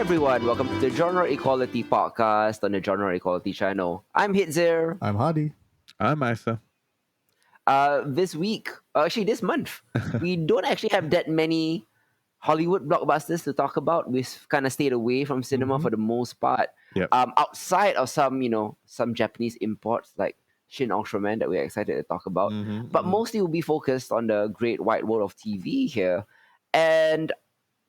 everyone, welcome to the Genre Equality Podcast on the Genre Equality channel. I'm Hitzir. I'm Hadi. I'm Isa. This week, actually this month, we don't actually have that many Hollywood blockbusters to talk about. We've kind of stayed away from cinema for the most part. Yep. Outside of some Japanese imports like Shin Ultraman that we're excited to talk about. But mostly we'll be focused on the great wide world of TV here. And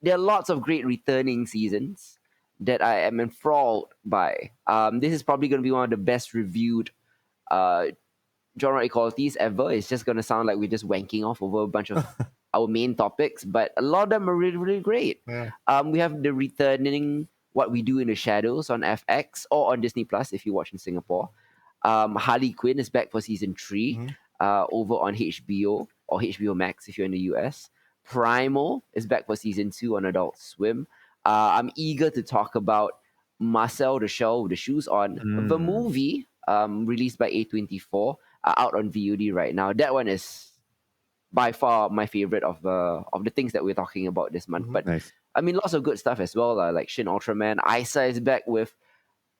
there are lots of great returning seasons that I am enthralled by. This is probably going to be one of the best reviewed genre equalities ever. It's just going to sound like we're just wanking off over a bunch of our main topics, but a lot of them are really, really great. Yeah. We have the returning What We Do in the Shadows on FX or on Disney Plus if you watch in Singapore. Harley Quinn is back for season 3 over on HBO or HBO Max if you're in the US. Primal is back for season 2 on Adult Swim. I'm eager to talk about Marcel the Shell with the Shoes On, the movie released by A24, out on VOD right now. That one is by far my favorite of the things that we're talking about this month. But Nice. I mean, lots of good stuff as well, like Shin Ultraman. Isa is back with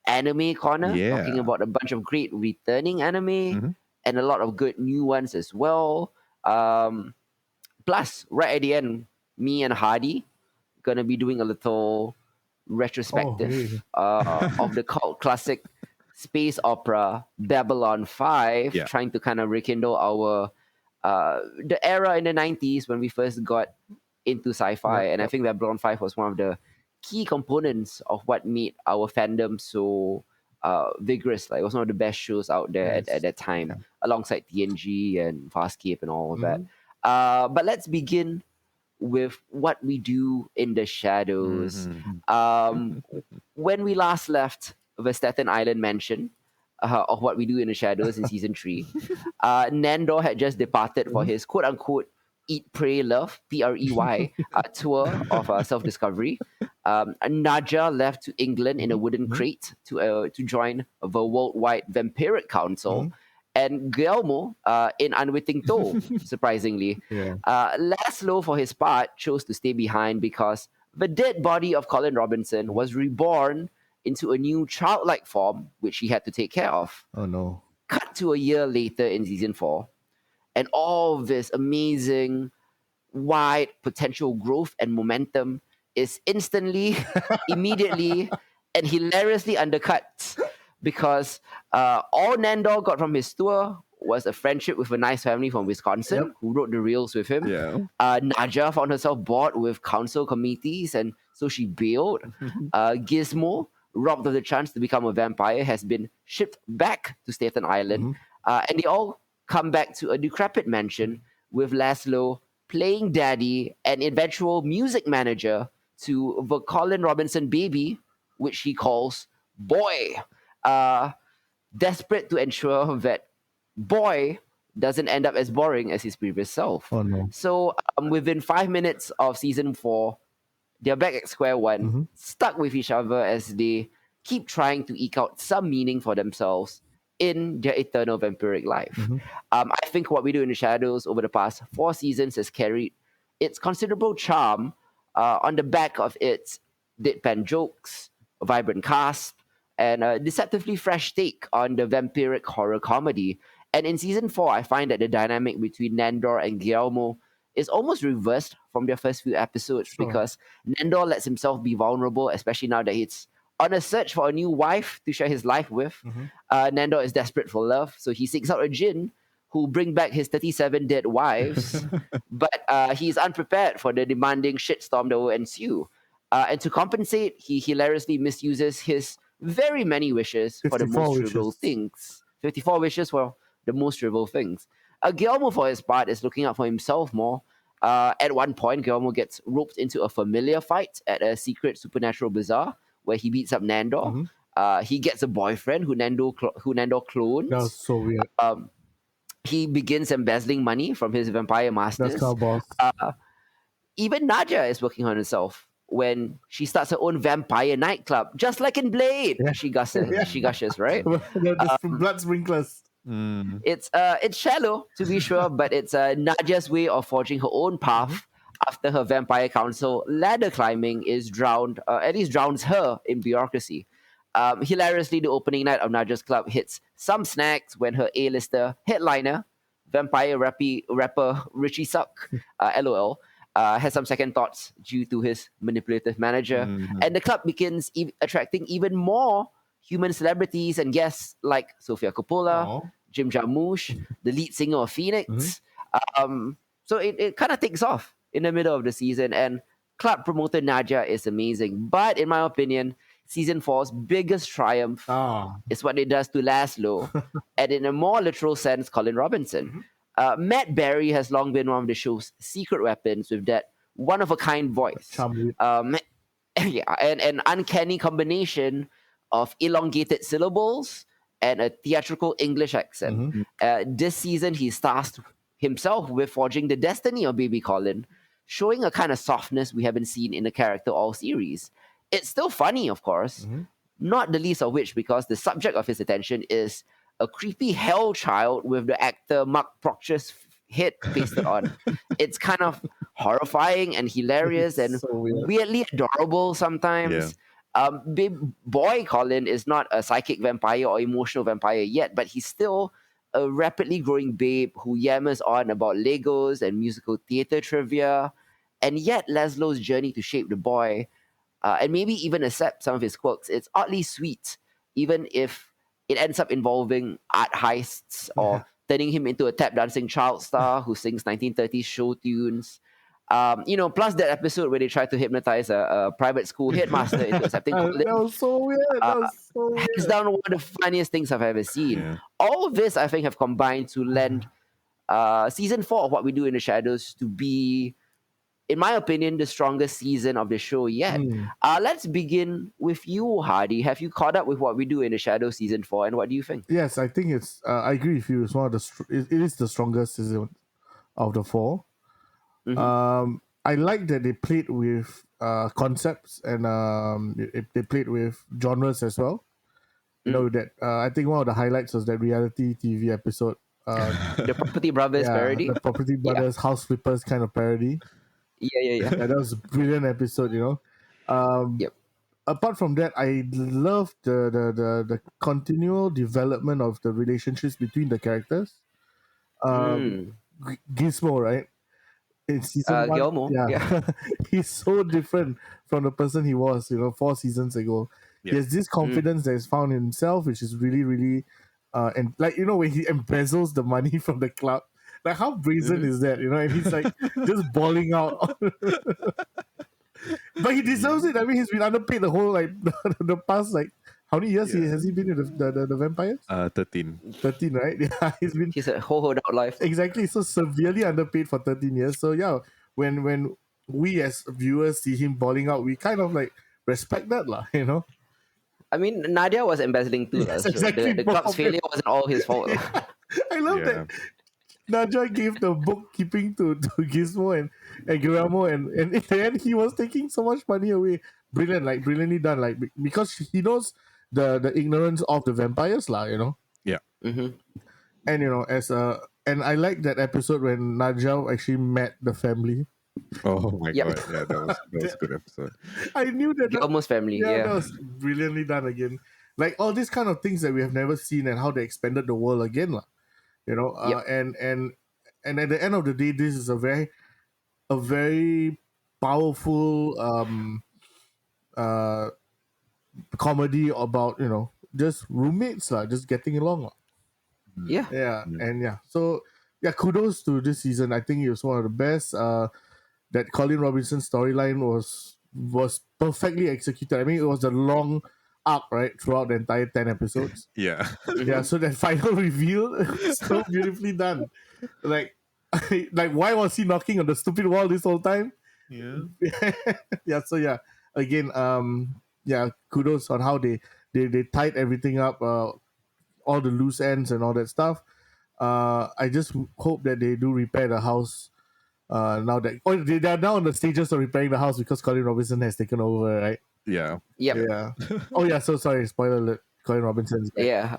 Anime Corner, Yeah. talking about a bunch of great returning anime and a lot of good new ones as well. Plus, right at the end, me and Hardy gonna be doing a little retrospective of the cult classic space opera Babylon 5, Yeah. trying to kind of rekindle our the era in the 90s when we first got into sci-fi. And I think Babylon 5 was one of the key components of what made our fandom so vigorous. Like, it was one of the best shows out there at that time, alongside TNG and Farscape and all of that. But let's begin with What We Do in the Shadows. When we last left the Staten Island mansion of What We Do in the Shadows in season 3, Nandor had just departed for his quote-unquote Eat, Pray, Love, PREY, tour of self-discovery. Naja left to England in a wooden crate to join the Worldwide Vampiric Council. And Guillermo in Unwitting Toe, surprisingly. Laszlo, for his part, chose to stay behind because the dead body of Colin Robinson was reborn into a new childlike form, which he had to take care of. Oh no. Cut to a year later in season 4, and all this amazing, wide potential growth and momentum is instantly, immediately, and hilariously undercut because all Nandor got from his tour was a friendship with a nice family from Wisconsin who wrote the reels with him. Yeah. Naja found herself bored with council committees, and so she bailed. Gizmo, robbed of the chance to become a vampire, has been shipped back to Staten Island. And they all come back to a decrepit mansion with Laszlo playing daddy and eventual music manager to the Colin Robinson baby, which he calls Boy. Desperate to ensure that Boy doesn't end up as boring as his previous self. Oh no. So within 5 minutes of season 4, they're back at square one, stuck with each other as they keep trying to eke out some meaning for themselves in their eternal vampiric life. I think What We Do in the Shadows over the past 4 seasons has carried its considerable charm on the back of its deadpan jokes, a vibrant cast, and a deceptively fresh take on the vampiric horror comedy. And in season 4, I find that the dynamic between Nandor and Guillermo is almost reversed from their first few episodes because Nandor lets himself be vulnerable, especially now that he's on a search for a new wife to share his life with. Nandor is desperate for love, so he seeks out a djinn who bring back his 37 dead wives, but he's unprepared for the demanding shitstorm that will ensue. And to compensate, he hilariously misuses his very many wishes for the 54 most wishes. trivial things. 54 wishes for the most trivial things. Guillermo, for his part, is looking out for himself more. At one point, Guillermo gets roped into a familiar fight at a secret supernatural bazaar where he beats up Nandor. He gets a boyfriend who Nandor clones. That was so weird. He begins embezzling money from his vampire masters. That's our boss. Even Naja is working on herself when she starts her own vampire nightclub, just like in Blade. She gushes, right? The blood sprinklers. It's shallow, to be sure, but it's Nadia's way of forging her own path after her vampire council ladder climbing is at least drowns her in bureaucracy. Hilariously, the opening night of Naja's Club hits some snacks when her A-lister headliner, vampire rapper Richie Suck, LOL, has some second thoughts due to his manipulative manager. And the club begins attracting even more human celebrities and guests like Sofia Coppola, Aw. Jim Jarmusch, the lead singer of Phoenix. So it kind of takes off in the middle of the season, and club promoter Nadia is amazing. But in my opinion, season 4's biggest triumph Ah. is what it does to Laszlo, and in a more literal sense, Colin Robinson. Matt Berry has long been one of the show's secret weapons with that one-of-a-kind voice. Charmwood. Yeah, and an uncanny combination of elongated syllables and a theatrical English accent. This season, he's tasked himself with forging the destiny of baby Colin, showing a kind of softness we haven't seen in the character all series. It's still funny, of course, not the least of which because the subject of his attention is a creepy hell child with the actor Mark Proctor's head pasted on. It's kind of horrifying and hilarious and So weird. weirdly adorable sometimes. Big boy Colin is not a psychic vampire or emotional vampire yet, but he's still a rapidly growing babe who yammers on about Legos and musical theatre trivia. And yet, Laszlo's journey to shape the boy and maybe even accept some of his quirks, it's oddly sweet, even if it ends up involving art heists or turning him into a tap dancing child star who sings 1930s show tunes. Plus that episode where they tried to hypnotize a private school headmaster into accepting Colin. That was so weird. That was so weird. Hands down one of the funniest things I've ever seen. Yeah. All of this, I think, have combined to lend season 4 of What We Do in the Shadows to be, in my opinion, the strongest season of the show yet. Let's begin with you, Hardy. Have you caught up with What We Do in the Shadows season 4, and what do you think? Yes, I think it's. I agree with you. It's one of the. It is the strongest season of the 4. I like that they played with concepts and they played with genres as well. You know that I think one of the highlights was that reality TV episode. The Property Brothers parody? The Property Brothers House Flippers kind of parody. Yeah. That was a brilliant episode. Yep. Apart from that, I love the continual development of the relationships between the characters. Gizmo, right? In season 1, Gilmore, yeah. he's so different from the person he was, 4 seasons ago. Yeah. He has this confidence that is found in himself, which is really, really, and when he embezzles the money from the club, like how brazen is that, and he's like just bawling out. But he deserves it. I mean, he's been underpaid the whole the past how many years has he been in the vampires? 13. 13, right? Yeah, He's a whole out life. exactly so severely underpaid for 13 years. So yeah, when we as viewers see him balling out, we kind of respect that, I mean, Nadia was embezzling too. Yes, So exactly. the club's failure wasn't all his fault. I love that Nadia gave the bookkeeping to Gizmo and Guillermo, and in the end he was taking so much money away. Brilliant, brilliantly done, because he knows the ignorance of the vampires, Yeah. Mm-hmm. And and I like that episode when Nadia actually met the family. Oh my Yep. god. Yeah, that was a good episode. I knew that. Almost family, That was brilliantly done again. All these kind of things that we have never seen and how they expanded the world again, and at the end of the day, this is a very powerful comedy about just roommates just getting along. Yeah. So kudos to this season. I think it was one of the best. That Colin Robinson storyline was perfectly executed. I mean, it was a long arc, right, throughout the entire 10 episodes. Yeah. Yeah, so that final reveal is so beautifully done. Why was he knocking on the stupid wall this whole time? Yeah. Again, kudos on how they tied everything up, all the loose ends and all that stuff. I just hope that they do repair the house. Now that they are now on the stages of repairing the house because Colin Robinson has taken over, right? Yeah. Yep. Yeah. Oh yeah. So sorry. Spoiler alert. Colin Robinson is back. Yeah.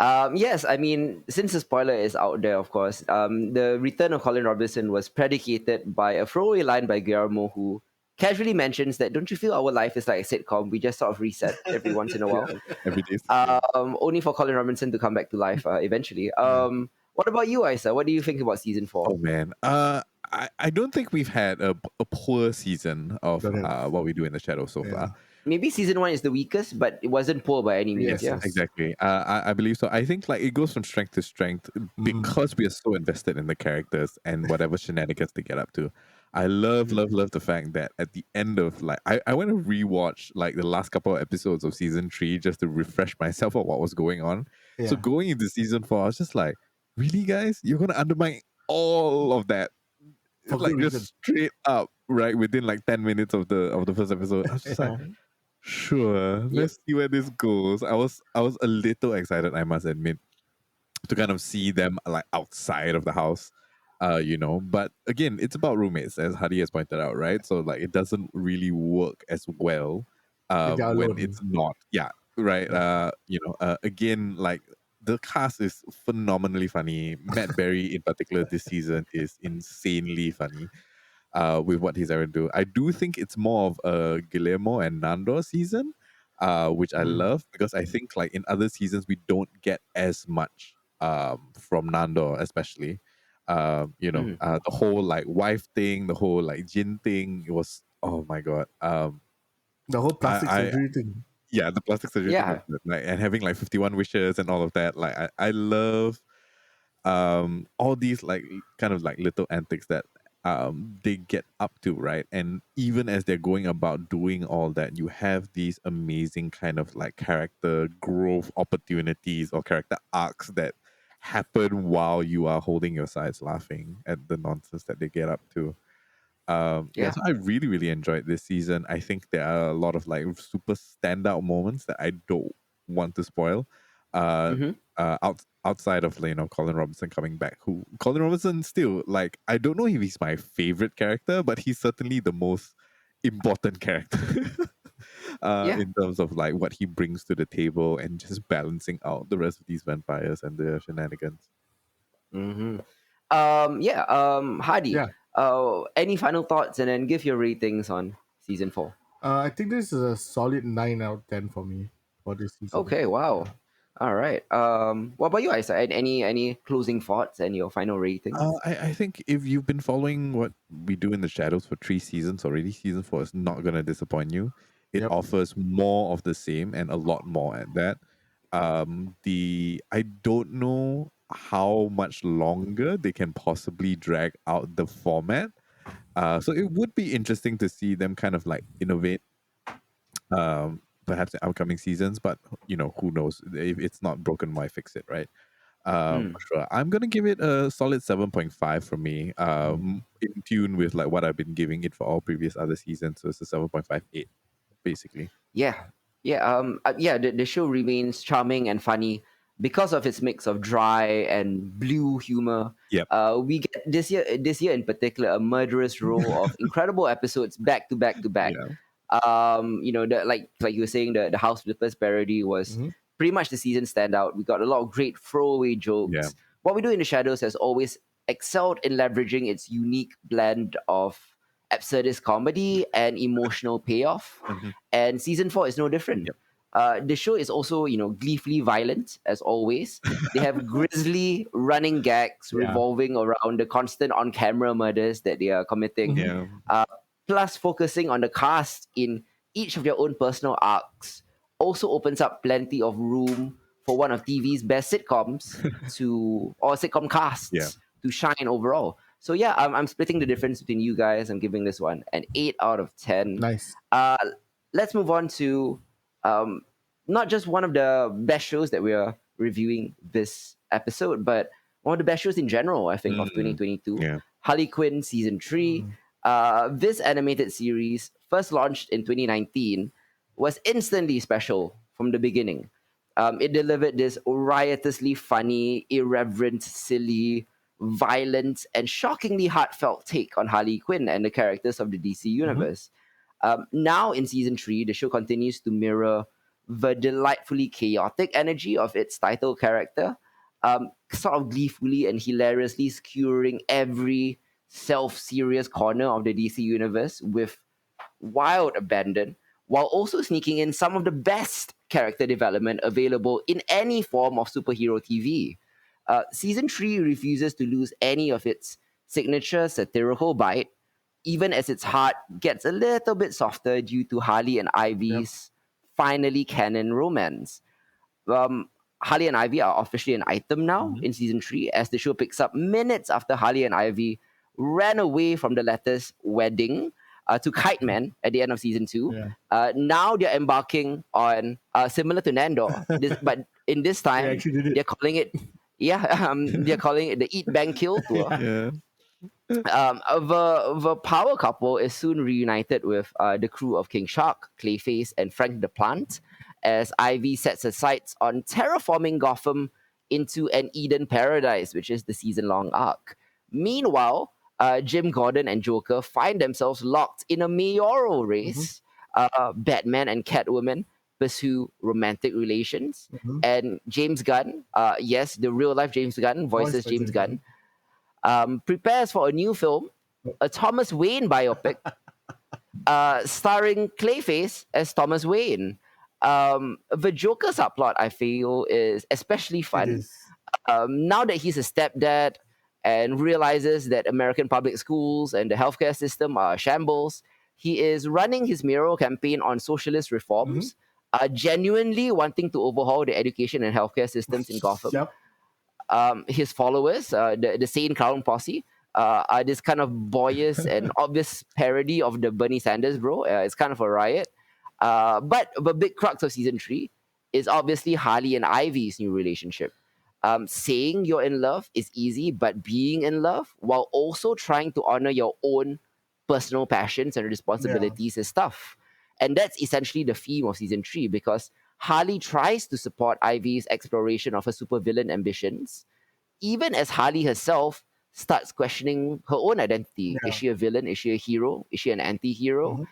Yes, I mean, since the spoiler is out there, of course, the return of Colin Robinson was predicated by a throwaway line by Guillermo, who casually mentions that, don't you feel our life is like a sitcom? We just sort of reset every once in a while. Every day. Yeah. Only for Colin Robinson to come back to life eventually. What about you, Isa? What do you think about season 4? Oh man. I don't think we've had a poor season of Don't have. what we do in the shadows so Yeah. far. Maybe season 1 is the weakest, but it wasn't poor by any means. Yes, Yeah. yes. Exactly. I believe so. I think like it goes from strength to strength because we are so invested in the characters and whatever shenanigans they get up to. I love the fact that at the end of like I went to rewatch like the last couple of episodes of season 3 just to refresh myself on what was going on. So Yeah. going into season 4, I was just like, really guys? You're gonna undermine all of that. For Like good just reason. straight up, right? Within like 10 minutes of the first episode. I was just like, sure, Yep. let's see where this goes. I was a little excited, I must admit, to kind of see them like outside of the house. But again, it's about roommates, as Hadi has pointed out, right? So like it doesn't really work as well If they're when alone. it's not. Yeah, right. Again, like the cast is phenomenally funny. Matt Berry in particular this season is insanely funny with what he's ever do. I do think it's more of a Guillermo and Nando season, which I love because I think like in other seasons we don't get as much from Nando, especially. The whole like wife thing, the whole like Jin thing. It was, oh my god. The whole plastic I surgery thing. Yeah, the plastic surgery thing Yeah. was good. Like and having like 51 wishes and all of that. Like I love all these like kind of like little antics that they get up to, right? And even as they're going about doing all that, you have these amazing kind of like character growth opportunities or character arcs that happen while you are holding your sides laughing at the nonsense that they get up to. Yeah. So I really, really enjoyed this season. I think there are a lot of like super standout moments that I don't want to spoil. Uh, Mm-hmm. Outside of Colin Robinson coming back, who Colin Robinson still like I don't know if he's my favorite character, but he's certainly the most important character Yeah. in terms of like what he brings to the table and just balancing out the rest of these vampires and their shenanigans. Mm-hmm. Hadi, Yeah. any final thoughts and then give your ratings on season 4? I think this is a solid 9 out of 10 for me for this season. Okay, wow. All right. What about you, Isa? Any closing thoughts and your final ratings? I think if you've been following what we do in the shadows for 3 seasons already, season 4 is not going to disappoint you. It Yep. offers more of the same and a lot more at that. I don't know how much longer they can possibly drag out the format. So it would be interesting to see them kind of like innovate, perhaps in upcoming seasons. But who knows? If it's not broken, why fix it, right? For sure. I'm gonna give it a solid 7.5 from me. In tune with like what I've been giving it for all previous other seasons. So it's a 7.58, basically. Yeah. The show remains charming and funny because of its mix of dry and blue humor. Yep. We get this year in particular a murderous row of incredible episodes back to back to back. Yeah. Like you were saying, the House Flippers parody was pretty much the season standout. We got a lot of great throwaway jokes. Yeah. What we do in the shadows has always excelled in leveraging its unique blend of absurdist comedy and emotional payoff. And season 4 is no different. The show is also, gleefully violent as always. They have grisly running gags revolving around the constant on-camera murders that they are committing. Yeah. Plus, focusing on the cast in each of their own personal arcs also opens up plenty of room for one of TV's best sitcoms or sitcom casts to shine overall. So yeah, I'm splitting the difference between you guys. I'm giving this one an 8 out of 10. Nice. Let's move on to not just one of the best shows that we are reviewing this episode, but one of the best shows in general, I think, of 2022. Yeah. Harley Quinn Season 3. This animated series, first launched in 2019, was instantly special from the beginning. It delivered this riotously funny, irreverent, silly, violent, and shockingly heartfelt take on Harley Quinn and the characters of the DC universe. Now in season 3, the show continues to mirror the delightfully chaotic energy of its title character, sort of gleefully and hilariously skewering every self-serious corner of the DC universe with wild abandon, while also sneaking in some of the best character development available in any form of superhero TV. Season 3 refuses to lose any of its signature satirical bite, even as its heart gets a little bit softer due to Harley and Ivy's finally canon romance. Um, Harley and Ivy are officially an item now in season 3, as the show picks up minutes after Harley and Ivy ran away from the latter's wedding to Kite Man at the end of season 2. Now they're embarking on, similar to Nandor, but in this time, actually did it. they're calling it, they're calling it the Eat Bang Kill Tour. Yeah. The power couple is soon reunited with the crew of King Shark, Clayface, and Frank the Plant, as Ivy sets her sights on terraforming Gotham into an Eden paradise, which is the season-long arc. Meanwhile, Jim Gordon and Joker find themselves locked in a mayoral race. Batman and Catwoman pursue romantic relations, and James Gunn, yes, the real-life James Gunn, voices James Gunn, prepares for a new film, a Thomas Wayne biopic, starring Clayface as Thomas Wayne. The Joker subplot, I feel, is especially It fun. is. Now that he's a stepdad and realizes that American public schools and the healthcare system are shambles, he is running his mayoral campaign on socialist reforms, genuinely wanting to overhaul the education and healthcare systems in Gotham. Yep. His followers, the Sane Clown Posse, are this kind of boyish and obvious parody of the Bernie Sanders bro. It's kind of a riot. But the big crux of season 3 is obviously Harley and Ivy's new relationship. Saying you're in love is easy, but being in love while also trying to honor your own personal passions and responsibilities is tough. And that's essentially the theme of season 3, because Harley tries to support Ivy's exploration of her supervillain ambitions, even as Harley herself starts questioning her own identity. Is she a villain? Is she a hero? Is she an anti-hero?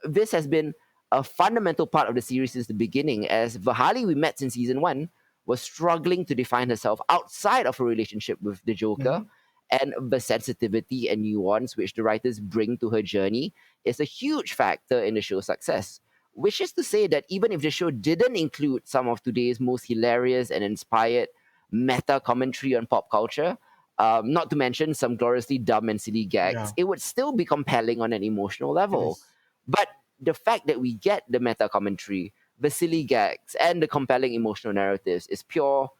This has been a fundamental part of the series since the beginning, as the Harley we met in season 1 was struggling to define herself outside of her relationship with the Joker, and the sensitivity and nuance which the writers bring to her journey is a huge factor in the show's success. Which is to say that even if the show didn't include some of today's most hilarious and inspired meta commentary on pop culture, not to mention some gloriously dumb and silly gags, it would still be compelling on an emotional level. But the fact that we get the meta commentary, the silly gags, and the compelling emotional narratives is pure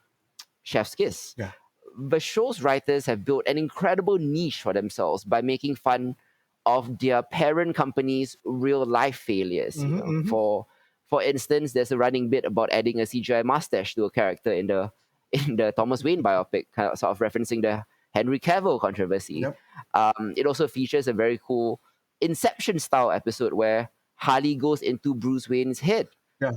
chef's kiss. The show's writers have built an incredible niche for themselves by making fun of their parent company's real life failures. You know? For instance, there's a running bit about adding a CGI mustache to a character in the Thomas Wayne biopic, kind of, sort of referencing the Henry Cavill controversy. It also features a very cool Inception style episode where Harley goes into Bruce Wayne's head,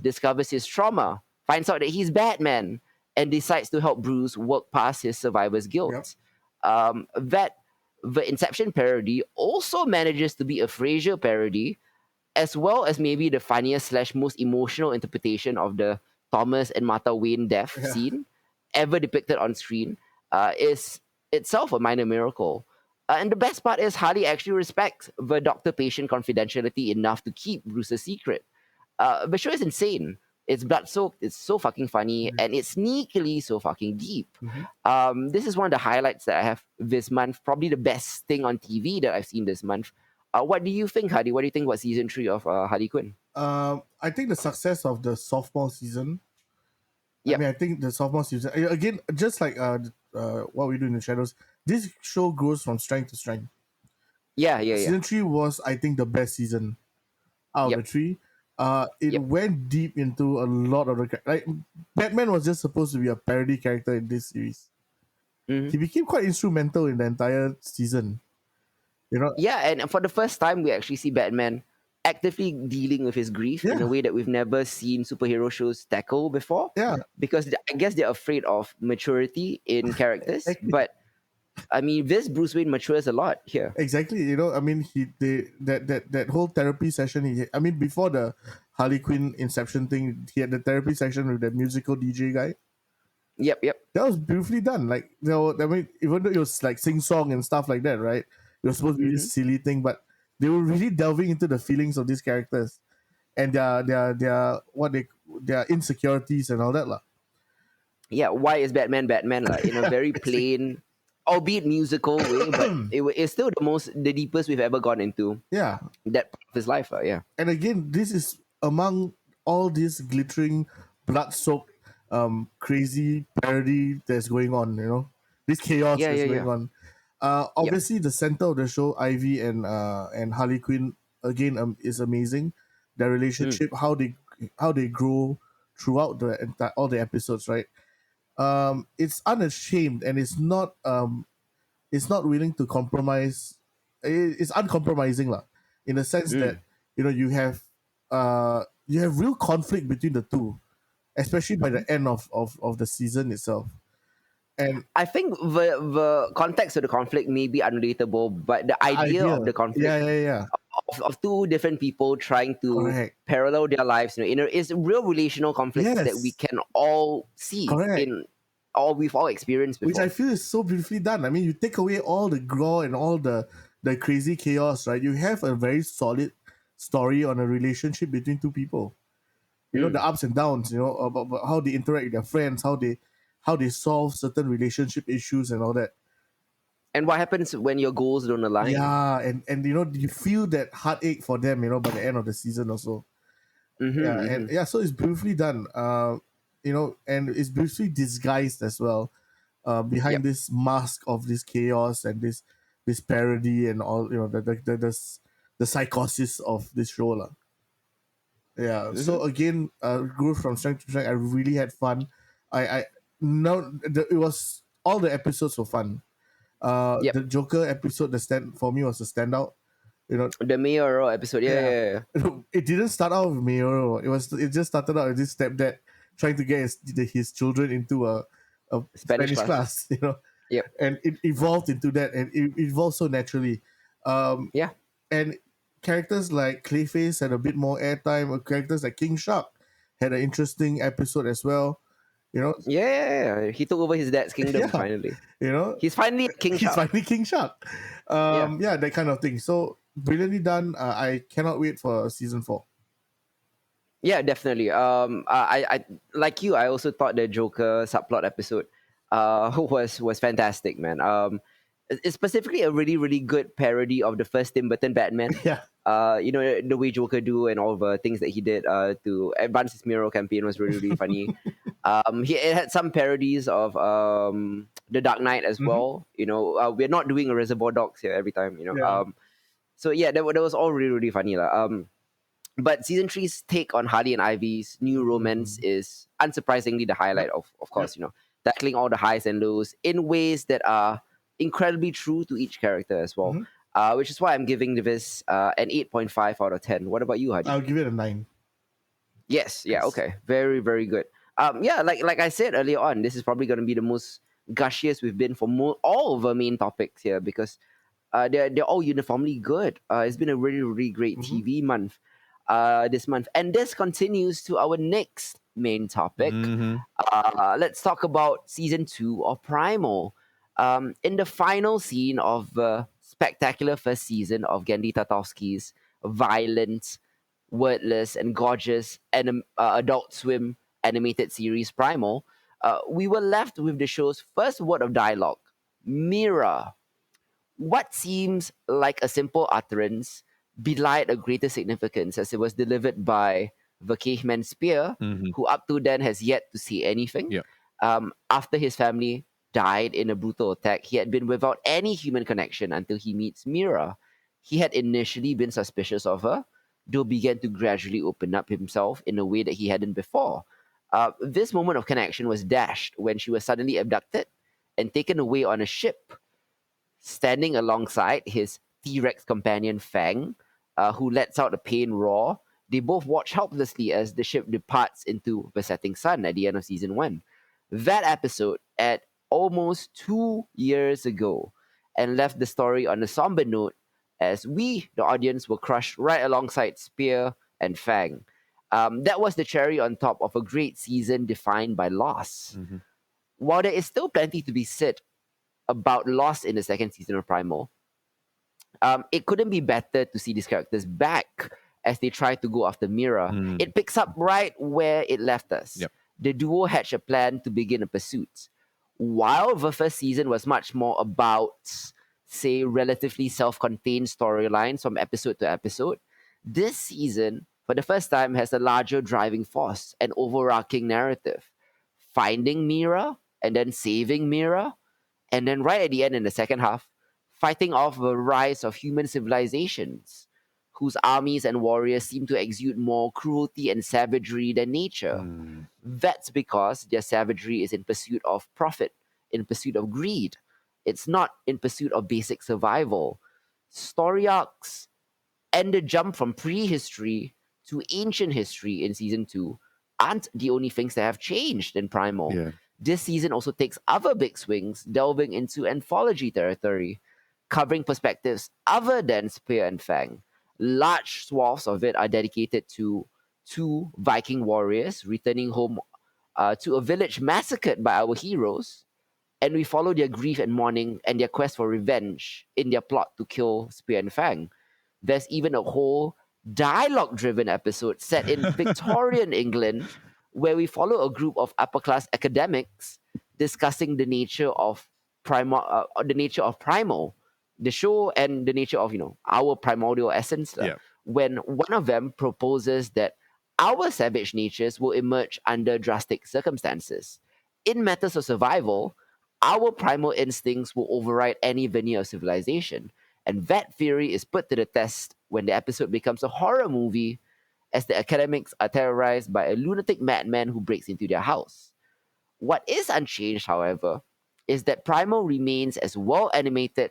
discovers his trauma, finds out that he's Batman, and decides to help Bruce work past his survivor's guilt. That the Inception parody also manages to be a Frasier parody, as well as maybe the funniest / most emotional interpretation of the Thomas and Martha Wayne death scene ever depicted on screen, is itself a minor miracle. And the best part is Harley actually respects the doctor-patient confidentiality enough to keep Bruce's secret. The show is insane. It's blood-soaked, it's so fucking funny, and it's sneakily so fucking deep. This is one of the highlights that I have this month, probably the best thing on TV that I've seen this month. What do you think, Hardy? What do you think about season 3 of Harley Quinn? I think the success of the sophomore season. I mean, I think the sophomore season, again, just like what we do in the shadows, this show grows from strength to strength. Season 3 was, I think, the best season out of the 3. It went deep into a lot of the... Like, Batman was just supposed to be a parody character in this series. He became quite instrumental in the entire season. You know? Yeah, and for the first time, we actually see Batman actively dealing with his grief in a way that we've never seen superhero shows tackle before. Because I guess they're afraid of maturity in characters. But I mean, this Bruce Wayne matures a lot here. Exactly. You know, I mean, that whole therapy session. Before the Harley Quinn Inception thing. He had the therapy section with the musical DJ guy. Yep. That was beautifully done. Like, I mean, even though it was like sing song and stuff like that, right? It was supposed to be this silly thing, but they were really delving into the feelings of these characters and their insecurities and all that lah. Yeah, why is Batman Batman, like, in a very plain, albeit musical way, but it's still the deepest we've ever gone into Yeah, that part of his life. Yeah. and again, this is among all this glittering, blood-soaked, crazy parody that's going on. This chaos that's going on. Obviously, the center of the show, Ivy and Harley Quinn, again, is amazing. Their relationship, how they grow throughout all the episodes, right? It's unashamed and it's not willing to compromise. It's uncompromising lah, in the sense that you have real conflict between the two, especially by the end of the season itself. And I think the context of the conflict may be unrelatable, but the idea of the conflict, yeah. of two different people trying to Correct. parallel their lives, is real relational conflicts that Yes. we can all see Correct. we've all experienced before. Which I feel is so beautifully done. I mean, you take away all the gore and all the crazy chaos, right? You have a very solid story on a relationship between two people. The ups and downs, about how they interact with their friends, how they solve certain relationship issues and all that. And what happens when your goals don't align? Yeah, and you feel that heartache for them, by the end of the season also. So it's beautifully done. And it's beautifully disguised as well, behind this mask of this chaos and this parody and all, the psychosis of this show lah. Yeah. So again, growth from strength to strength. I really had fun. It was all the episodes were fun. The Joker episode, for me was a standout. The mayoral episode, yeah. It didn't start out with mayoral. It just started out with this stepdad trying to get his children into a Spanish class. Yep. And it evolved into that, and it evolved so naturally. And characters like Clayface had a bit more airtime, or characters like King Shark had an interesting episode as well. Yeah. He took over his dad's kingdom finally. He's finally King Shark. He's finally King Shark. That kind of thing. So brilliantly done. I cannot wait for season 4. Yeah, definitely. I like you. I also thought the Joker subplot episode was fantastic, man. It's specifically a really, really good parody of the first Tim Burton Batman. Yeah. The way Joker do and all the things that he did to advance his mural campaign was really, really funny. It had some parodies of the Dark Knight as well. We're not doing a Reservoir Dogs here every time. So yeah, that was all really, really funny lah. But season 3's take on Harley and Ivy's new romance is unsurprisingly the highlight of course, tackling all the highs and lows in ways that are incredibly true to each character as well. Which is why I'm giving this an 8.5 out of 10. What about you, Hadi? I'll give it a 9. Yes, yeah, okay. Very, very good. Like I said earlier on, this is probably going to be the most gushiest we've been for all of our main topics here, because they're all uniformly good. It's been a really, really great TV month this month. And this continues to our next main topic. Let's talk about season 2 of Primal. In the final scene of the spectacular first season of Genndy Tartakovsky's violent, wordless, and gorgeous Adult Swim animated series Primal, we were left with the show's first word of dialogue, Mira. What seems like a simple utterance belied a greater significance, as it was delivered by the caveman Spear, who up to then has yet to see anything. After his family died in a brutal attack, he had been without any human connection until he meets Mira. He had initially been suspicious of her, though began to gradually open up himself in a way that he hadn't before. This moment of connection was dashed when she was suddenly abducted and taken away on a ship. Standing alongside his T-Rex companion Fang, who lets out a pain roar, they both watch helplessly as the ship departs into the setting sun at the end of season 1. That episode, at almost 2 years ago, and left the story on a somber note as we, the audience, were crushed right alongside Spear and Fang. That was the cherry on top of a great season defined by loss. Mm-hmm. While there is still plenty to be said about loss in the second season of Primal, it couldn't be better to see these characters back as they try to go after Mira. Mm. It picks up right where it left us. Yep. The duo hatched a plan to begin a pursuit. While the first season was much more about, say, relatively self-contained storylines from episode to episode, this season, for the first time, has a larger driving force, an overarching narrative. Finding Mira and then saving Mira, and then right at the end in the second half, fighting off the rise of human civilizations, whose armies and warriors seem to exude more cruelty and savagery than nature. Mm. That's because their savagery is in pursuit of profit, in pursuit of greed. It's not in pursuit of basic survival. Story arcs and the jump from prehistory to ancient history in season 2 aren't the only things that have changed in Primal. Yeah. This season also takes other big swings, delving into anthology territory, covering perspectives other than Spear and Fang. Large swaths of it are dedicated to two Viking warriors returning home to a village massacred by our heroes, and we follow their grief and mourning and their quest for revenge in their plot to kill Spear and Fang. There's even a whole dialogue driven episode set in Victorian England where we follow a group of upper class academics discussing the nature of primal, the show, and the nature of our primordial essence. Yeah. When one of them proposes that our savage natures will emerge under drastic circumstances. In matters of survival, our primal instincts will override any veneer of civilization. And that theory is put to the test when the episode becomes a horror movie as the academics are terrorized by a lunatic madman who breaks into their house. What is unchanged, however, is that Primal remains as well animated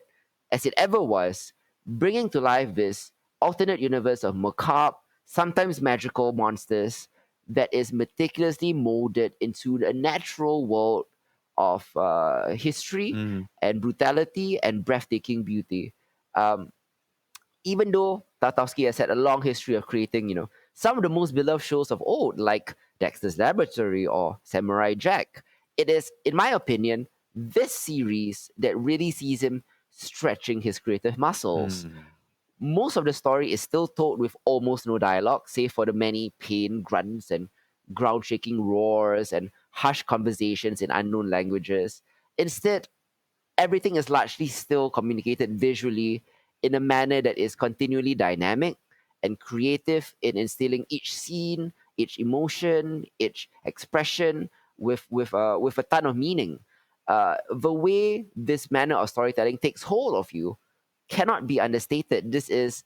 as it ever was, bringing to life this alternate universe of macabre, sometimes magical monsters that is meticulously molded into a natural world of history Mm. and brutality and breathtaking beauty. Um, Even though Tartovsky has had a long history of creating, some of the most beloved shows of old, like Dexter's Laboratory or Samurai Jack, it is, in my opinion, this series that really sees him stretching his creative muscles. Mm. Most of the story is still told with almost no dialogue, save for the many pain grunts and ground shaking roars and hushed conversations in unknown languages. Instead, everything is largely still communicated visually in a manner that is continually dynamic and creative in instilling each scene, each emotion, each expression with a ton of meaning. The way this manner of storytelling takes hold of you cannot be understated. This is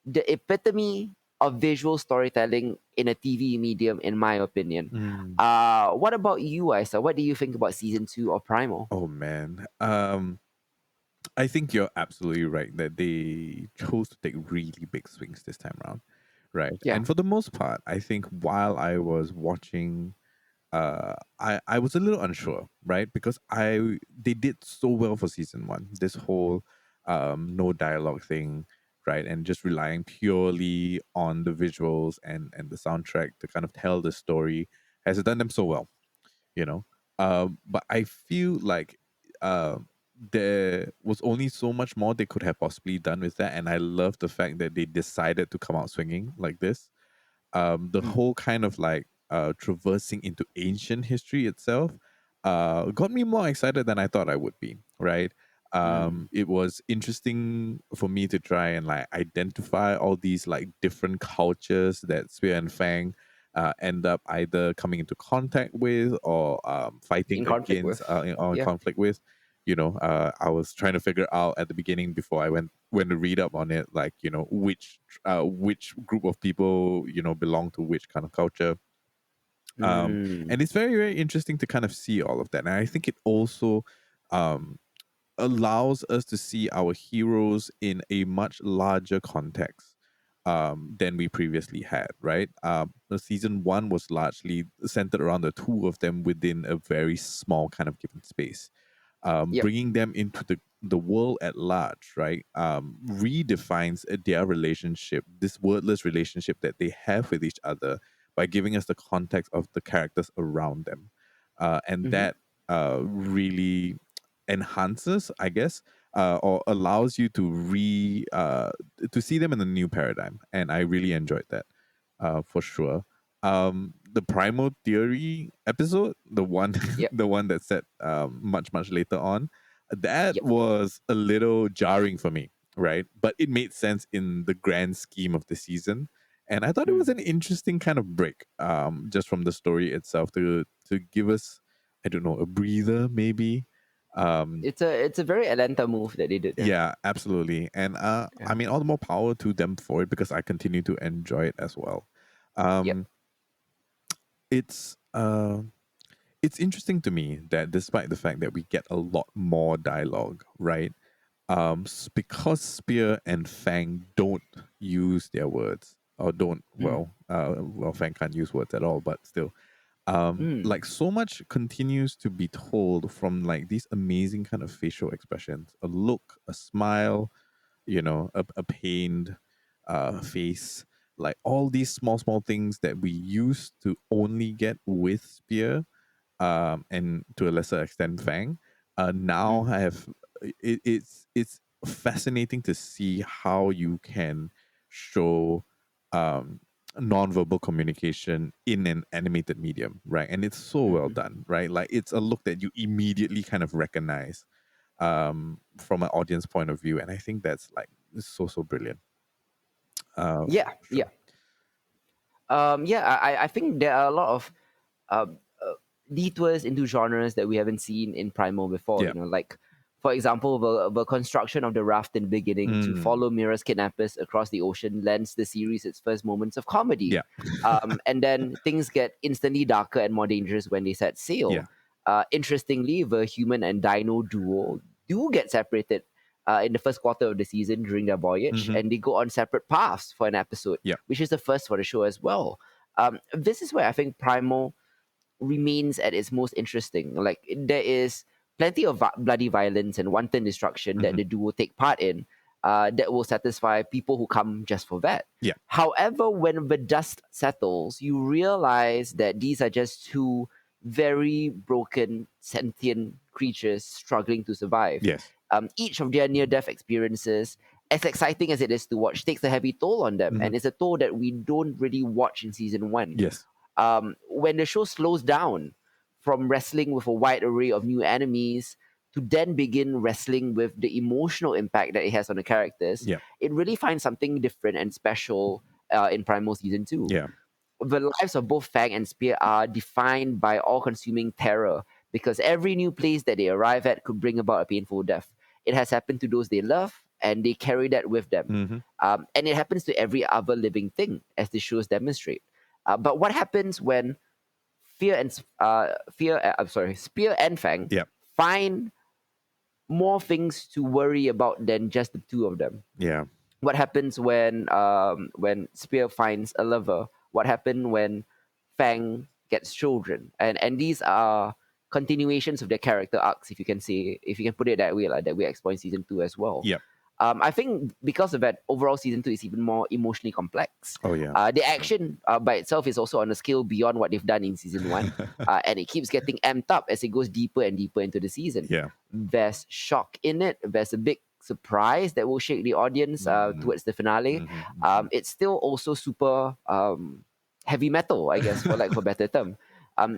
the epitome of visual storytelling in a TV medium, in my opinion. Mm. What about you, Isa? What do you think about season 2 of Primal? Oh man. I think you're absolutely right that they chose to take really big swings this time around. Right. Yeah. And for the most part, I think while I was watching I was a little unsure, right? Because they did so well for season one. This whole no dialogue thing, right? And just relying purely on the visuals and the soundtrack to kind of tell the story has done them so well, you know. But I feel like there was only so much more they could have possibly done with that, and I love the fact that they decided to come out swinging like this. The Mm. whole kind of like traversing into ancient history itself got me more excited than I thought I would be, right? Mm. It was interesting for me to try and like identify all these like different cultures that Spear and Fang end up either coming into contact with or fighting In conflict against with. or in Yeah. conflict with. I was trying to figure out at the beginning before I went to read up on it, like which group of people belong to which kind of culture. Mm. And it's very very interesting to kind of see all of that, and I think it also um, allows us to see our heroes in a much larger context than we previously had, right? The season one was largely centered around the two of them within a very small kind of given space. Yep. Bringing them into the world at large, right? Redefines their relationship, this wordless relationship that they have with each other, by giving us the context of the characters around them, and Mhm. that really enhances, I guess, or allows you to see them in a new paradigm, and I really enjoyed that, for sure. The Primal Theory episode, the one Yep. the one that set much later on, that Yep. was a little jarring for me, right? But it made sense in the grand scheme of the season, and I thought it was Mm. an interesting kind of break, just from the story itself, to give us, I don't know, a breather maybe. It's a very Atlanta move that they did. Yeah, absolutely. And Yeah. I mean, all the more power to them for it, because I continue to enjoy it as well. Yep. Um, it's it's interesting to me that despite the fact that we get a lot more dialogue, right? Because Spear and Fang don't use their words, or don't, Mm. well, Fang can't use words at all, but still, Mm. like, so much continues to be told from like these amazing kind of facial expressions, a look, a smile, a pained face, like all these small things that we used to only get with Spear, and to a lesser extent Fang, now Mm. have it's fascinating to see how you can show um, non-verbal communication in an animated medium, right? And it's so well Mhm. done, right? Like, it's a look that you immediately kind of recognize, from an audience point of view, and I think that's like so brilliant. Yeah. For Yeah. sure. Yeah. I think there are a lot of uh, uh, detours into genres that we haven't seen in Primal before. Yeah. Like, for example, the construction of the raft in the beginning to Mm. follow Mira's kidnappers across the ocean lends the series its first moments of comedy. Yeah. And then things get instantly darker and more dangerous when they set Yeah. sail. Interestingly, the human and dino duo do get separated in the first quarter of the season during their voyage, Hmm. and they go on separate paths for an episode, Yeah. which is the first for the show as well. This is where I think Primal remains at its most interesting. Like, there is plenty of bloody violence and wanton destruction that Hmm. the duo take part in, that will satisfy people who come just for that. Yeah. However, when the dust settles, you realize that these are just two very broken sentient creatures struggling to survive. Yes. Each of their near-death experiences, as exciting as it is to watch, takes a heavy toll on them, Hmm. and it's a toll that we don't really watch in season one. Yes. When the show slows down from wrestling with a wide array of new enemies to then begin wrestling with the emotional impact that it has on the characters, Yeah. it really finds something different and special in Primal Season 2. Yeah. The lives of both Fang and Spear are defined by all consuming terror because every new place that they arrive at could bring about a painful death. It has happened to those they love, and they carry that with them. Hmm. And it happens to every other living thing, as the shows demonstrate. But what happens when Spear and Fang Yeah. find more things to worry about than just the two of them? Yeah. What happens when Spear finds a lover? What happened when Fang gets children? And these are continuations of their character arcs, if you can put it that way, like that we explore in season 2 as well. Yeah. I think because of that, overall season 2 is even more emotionally complex. Oh yeah. The action by itself is also on a scale beyond what they've done in season 1, and it keeps getting amped up as it goes deeper and deeper into the season. Yeah. There's shock in it. There's a big surprise that will shake the audience towards the finale. It's still also super heavy metal, I guess, for lack of a better term.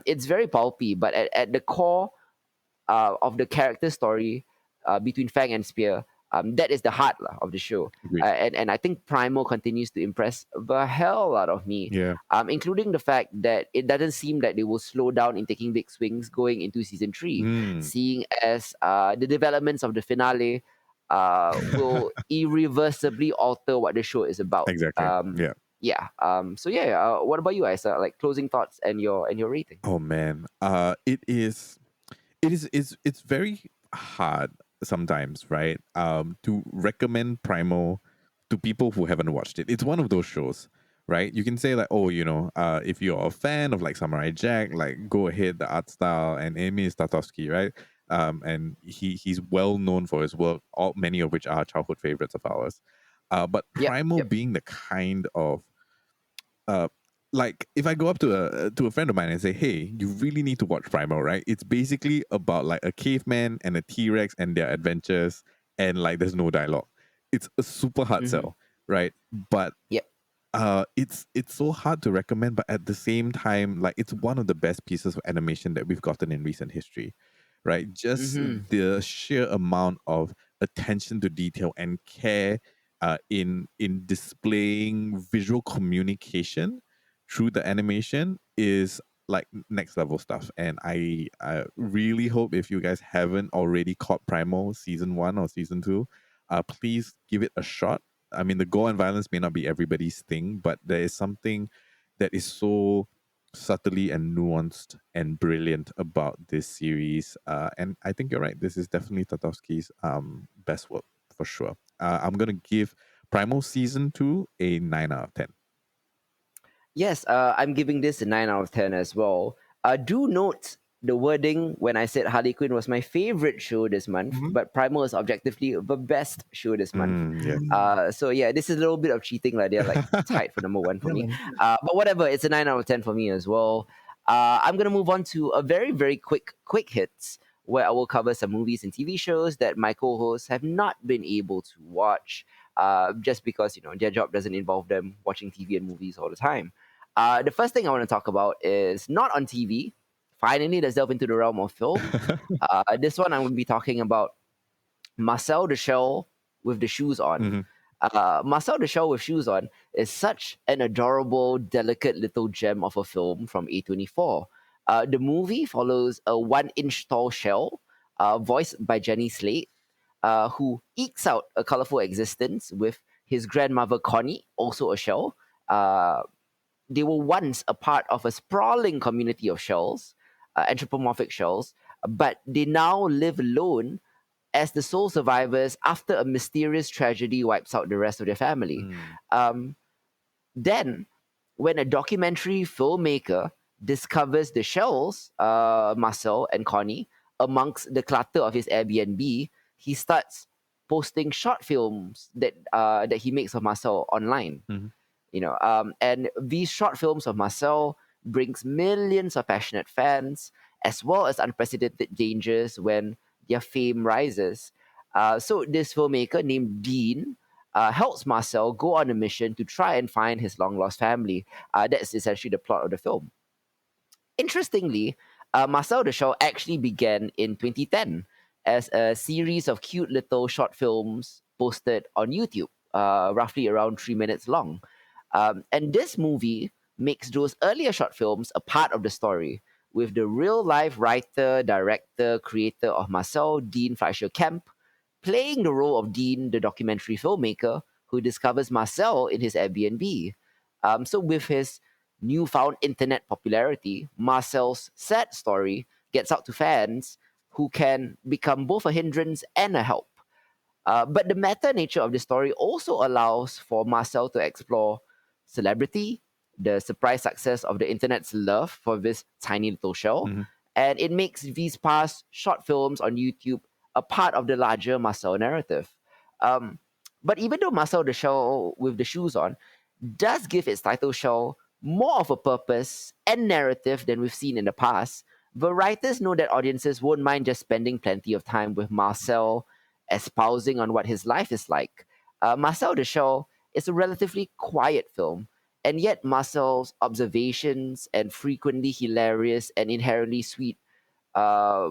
It's very pulpy, but at the core of the character story between Fang and Spear, that is the heart lah, of the show. Agreed. And I think Primal continues to impress the hell out of me, Yeah. including the fact that it doesn't seem that they will slow down in taking big swings going into season 3, Mm. seeing as the developments of the finale will irreversibly alter what the show is about. Exactly. Yeah. Yeah. What about you, Isa? Like, closing thoughts and your rating? Oh man. It's very hard sometimes, right? To recommend Primal to people who haven't watched it. It's one of those shows, right? You can say like, oh, if you're a fan of like Samurai Jack, like, go ahead, the art style, and Emil Statovsky, right? And he's well known for his work, many of which are childhood favorites of ours. But Yep. Primal Yep. being the kind of like if I go up to a friend of mine and say, "Hey, you really need to watch Primal," right? It's basically about like a caveman and a T-Rex and their adventures, and like there's no dialogue. It's a super hard Mm-hmm. sell, right? But Yep. it's so hard to recommend, but at the same time, like it's one of the best pieces of animation that we've gotten in recent history, right? Just Mm-hmm. the sheer amount of attention to detail and care in displaying visual communication through the animation is like next level stuff. And I really hope if you guys haven't already caught Primal season 1 or season 2, please give it a shot. I mean, the gore and violence may not be everybody's thing, but there is something that is so subtly and nuanced and brilliant about this series. And I think you're right. This is definitely Tarkovsky's best work for sure. I'm gonna give Primal season 2 a 9 out of 10. Yes, I'm giving this a 9 out of 10 as well. Do note the wording when I said Harley Quinn was my favorite show this month, Mhm. but Primal is objectively the best show this month. Yeah. So yeah, this is a little bit of cheating. Like they're like tied for number 1 for Yeah, me. man. But whatever, it's a 9 out of 10 for me as well. I'm gonna move on to a very, very quick hits where I will cover some movies and TV shows that my co-hosts have not been able to watch, just because their job doesn't involve them watching TV and movies all the time. The first thing I want to talk about is not on TV. Finally, let's delve into the realm of film. This one I'm going to be talking about Marcel the Shell with the shoes on. Mhm. Marcel the Shell with shoes on is such an adorable, delicate little gem of a film from A24. The movie follows a 1-inch tall shell, voiced by Jenny Slate, who ekes out a colorful existence with his grandmother Connie, also a shell. They were once a part of a sprawling community of shells, anthropomorphic shells, but they now live alone as the sole survivors after a mysterious tragedy wipes out the rest of their family. Mm. Then, when a documentary filmmaker discovers the shells, Marcel and Connie, amongst the clutter of his Airbnb, he starts posting short films that he makes of Marcel online. Mhm. And these short films of Marcel brings millions of passionate fans, as well as unprecedented dangers when their fame rises. So this filmmaker named Dean helps Marcel go on a mission to try and find his long lost family. That's essentially the plot of the film. Interestingly, Marcel the Shell actually began in 2010 as a series of cute little short films posted on YouTube, roughly around 3 minutes long. And this movie makes those earlier short films a part of the story, with the real life writer, director, creator of Marcel, Dean Fleischer Kemp, playing the role of Dean, the documentary filmmaker who discovers Marcel in his Airbnb. So, with his newfound internet popularity, Marcel's sad story gets out to fans who can become both a hindrance and a help. But the meta nature of the story also allows for Marcel to explore celebrity, the surprise success of the internet's love for this tiny little show, Mhm. and it makes these past short films on YouTube a part of the larger Marcel narrative. Um, but even though Marcel the Shell with the shoes on does give its title show more of a purpose and narrative than we've seen in the past, the writers know that audiences won't mind just spending plenty of time with Marcel espousing on what his life is like. Marcel the Shell is a relatively quiet film, and yet Marcel's observations and frequently hilarious and inherently sweet uh,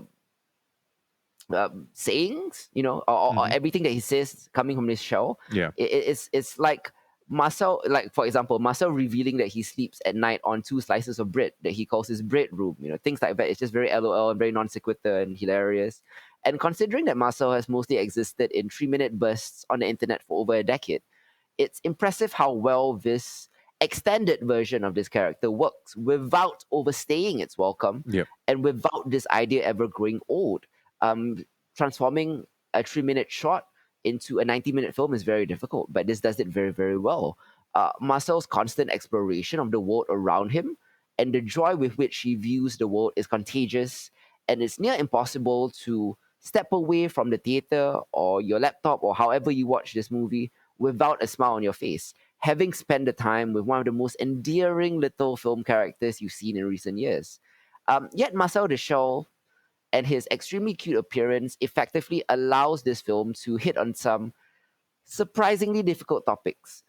sayings, or Mhm. everything that he says coming from this show, Yeah. it's like Marcel, like for example, Marcel revealing that he sleeps at night on 2 slices of bread that he calls his bread room, things like that. It's just very LOL and very non sequitur and hilarious. And considering that Marcel has mostly existed in 3-minute bursts on the internet for over a decade, it's impressive how well this extended version of this character works without overstaying its welcome Yep. and without this idea ever growing old. Transforming a 3-minute short into a 90-minute film is very difficult, but this does it very, very well. Marcel's constant exploration of the world around him and the joy with which he views the world is contagious, and it's near impossible to step away from the theater or your laptop or however you watch this movie without a smile on your face. having spent the time with one of the most endearing little film characters you've seen in recent years. Yet Marcel the Shell and his extremely cute appearance effectively allows this film to hit on some surprisingly difficult topics.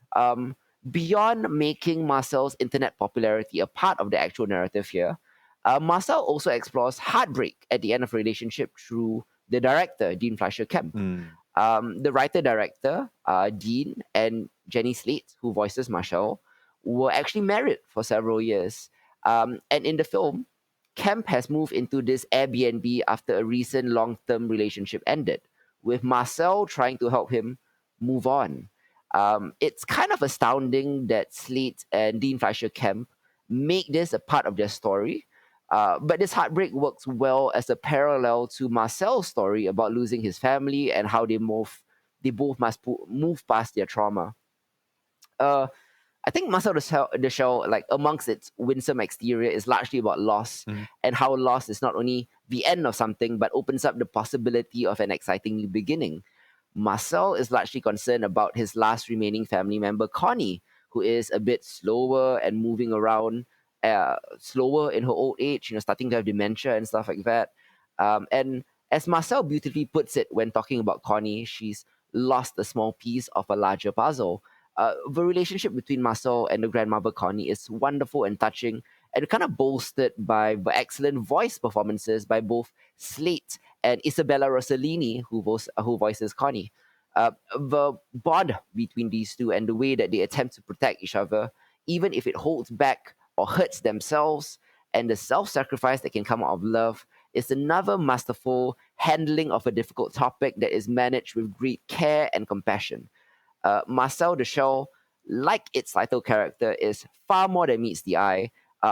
Beyond making Marcel's internet popularity a part of the actual narrative here, Marcel also explores heartbreak at the end of a relationship through the director, Dean Fleischer Kemp. The writer-director, Dean and Jenny Slate, who voices Marcel, were actually married for several years. And in the film, Kemp has moved into this Airbnb after a recent long-term relationship ended, with Marcel trying to help him move on. It's kind of astounding that Slate and Dean Fleischer Kemp make this a part of their story. But this heartbreak works well as a parallel to Marcel's story about losing his family and how they both must move past their trauma. Uh, I think Marcel the Shell, like amongst its winsome exterior, is largely about loss and how loss is not only the end of something but opens up the possibility of an exciting new beginning. Marcel is largely concerned about his last remaining family member, Connie, who is a bit slower and moving around slower in her old age, starting to have dementia and stuff like that. And as Marcel beautifully puts it when talking about Connie, she's lost a small piece of a larger puzzle. The relationship between Marcel and the grandmother Connie is wonderful and touching, and kind of bolstered by the excellent voice performances by both Slate and Isabella Rossellini, who voices Connie. The bond between these two and the way that they attempt to protect each other, even if it holds back or hurts themselves, and the self-sacrifice that can come out of love, is another masterful handling of a difficult topic that is managed with great care and compassion. Marcel the Shell, like its title character, is far more than meets the eye.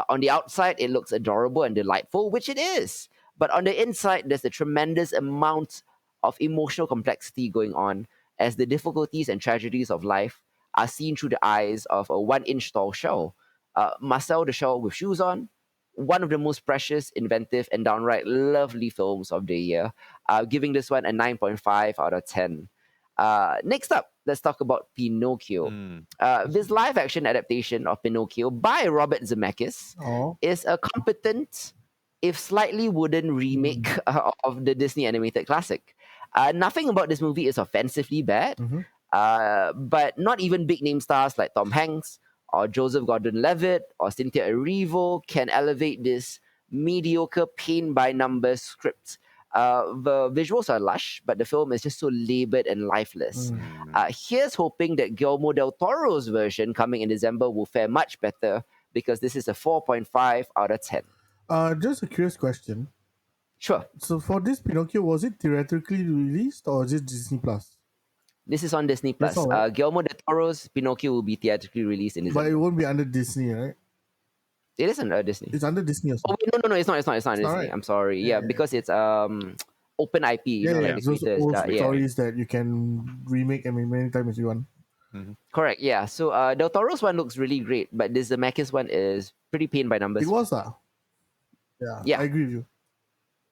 On the outside, it looks adorable and delightful, which it is. But on the inside, there's a tremendous amount of emotional complexity going on, as the difficulties and tragedies of life are seen through the eyes of a 1-inch tall shell. Marcel the Shell with Shoes On, one of the most precious, inventive, and downright lovely films of the year, giving this one a 9.5 out of 10. Next up, let's talk about Pinocchio. This live-action adaptation of Pinocchio by Robert Zemeckis is a competent, if slightly wooden remake of the Disney animated classic. Nothing about this movie is offensively bad, but not even big-name stars like Tom Hanks or Joseph Gordon-Levitt or Cynthia Erivo can elevate this mediocre paint-by-numbers script. The visuals are lush, but the film is just so labored and lifeless. Here's hoping that Guillermo del Toro's version coming in December will fare much better, because this is a 4.5 out of 10. Just a curious question. Sure. So for this Pinocchio, was it theatrically released or is it Disney Plus? This is on Disney Plus. That's all right. Guillermo del Toro's Pinocchio will be theatrically released in December. But it won't be under Disney, right? It isn't under Disney. It's under Disney or Oh something. wait, no, it's not under Disney. Right. I'm sorry. Yeah, Because it's open IP. Like those the old creators. stories that you can remake many times if you want. Correct. Yeah. So Del Toro's one looks really great, but this Zemeckis one is pretty paint by numbers. It was Yeah, I agree with you.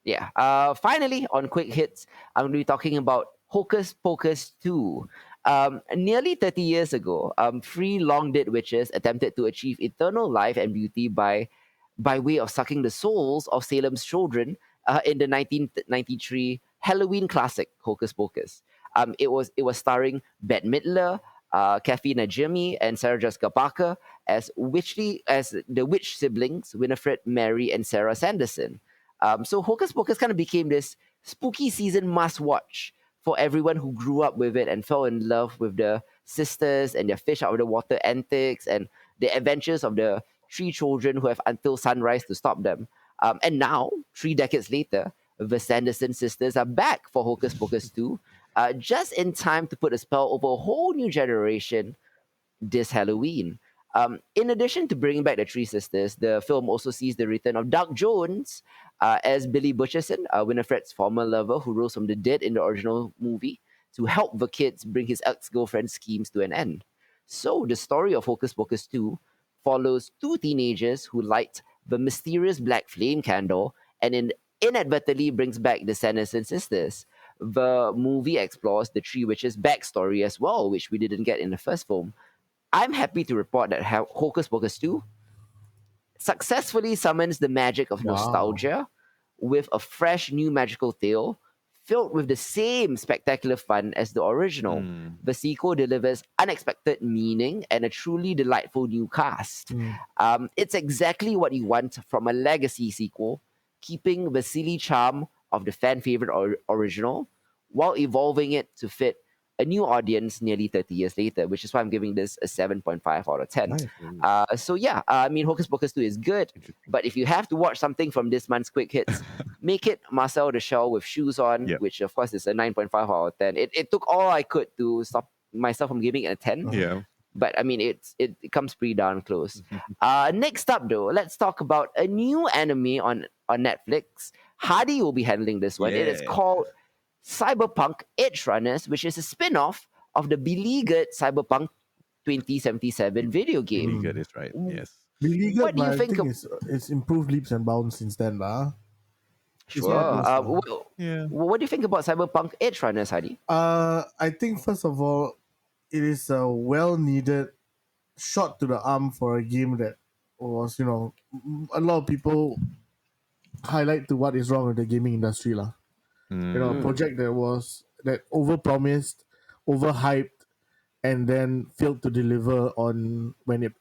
Yeah. Finally, on quick hits, I'm going to be talking about Hocus Pocus 2. Nearly 30 years ago, three long-dead witches attempted to achieve eternal life and beauty by way of sucking the souls of Salem's children in the 1993 Halloween classic Hocus Pocus. It was starring Bette Midler, Kathy Najimy, and Sarah Jessica Parker as the witch siblings Winifred, Mary, and Sarah Sanderson. So Hocus Pocus kind of became this spooky season must-watch for everyone who grew up with it and fell in love with the sisters and their fish out of the water antics and the adventures of the three children who have until sunrise to stop them. And now, 3 decades later, the Sanderson sisters are back for Hocus Pocus 2, just in time to put a spell over a whole new generation this Halloween. In addition to bringing back the three sisters, the film also sees the return of Doug Jones as Billy Butcherson, Winifred's former lover who rose from the dead in the original movie, to help the kids bring his ex-girlfriend's schemes to an end. So the story of Hocus Pocus 2 follows two teenagers who light the mysterious black flame candle and inadvertently brings back the Sanderson sisters. The movie explores the three witches' backstory as well, which we didn't get in the first film. I'm happy to report that Hocus Pocus 2 successfully summons the magic of Wow. nostalgia with a fresh new magical tale filled with the same spectacular fun as the original. Mm. The sequel delivers unexpected meaning and a truly delightful new cast. It's exactly what you want from a legacy sequel, keeping the silly charm of the fan favorite original while evolving it to fit a new audience nearly 30 years later, which is why I'm giving this a 7.5 out of 10. Nice. So yeah, I mean, Hocus Pocus 2 is good, Interesting. but if you have to watch something from this month's quick hits, make it Marcel the Shell with Shoes On, Yep. which of course is a 9.5 out of 10. It took all I could to stop myself from giving it a 10, Yeah. but I mean, it comes pretty darn close. Next up, though, let's talk about a new anime on Netflix. Hardy will be handling this one. It is Yeah. called Cyberpunk Edgerunners, which is a spin-off of the beleaguered Cyberpunk 2077 video game. Beleaguered is right. Yes. Beleaguered, What do you but I think think of- it's improved leaps and bounds since then, lah. Sure. not those, Yeah. What do you think about Cyberpunk Edgerunners, Hadi? I think first of all, it is a well-needed shot to the arm for a game that was, a lot of people highlight to what is wrong with the gaming industry, lah. A project that overpromised, overhyped, and then failed to deliver on when it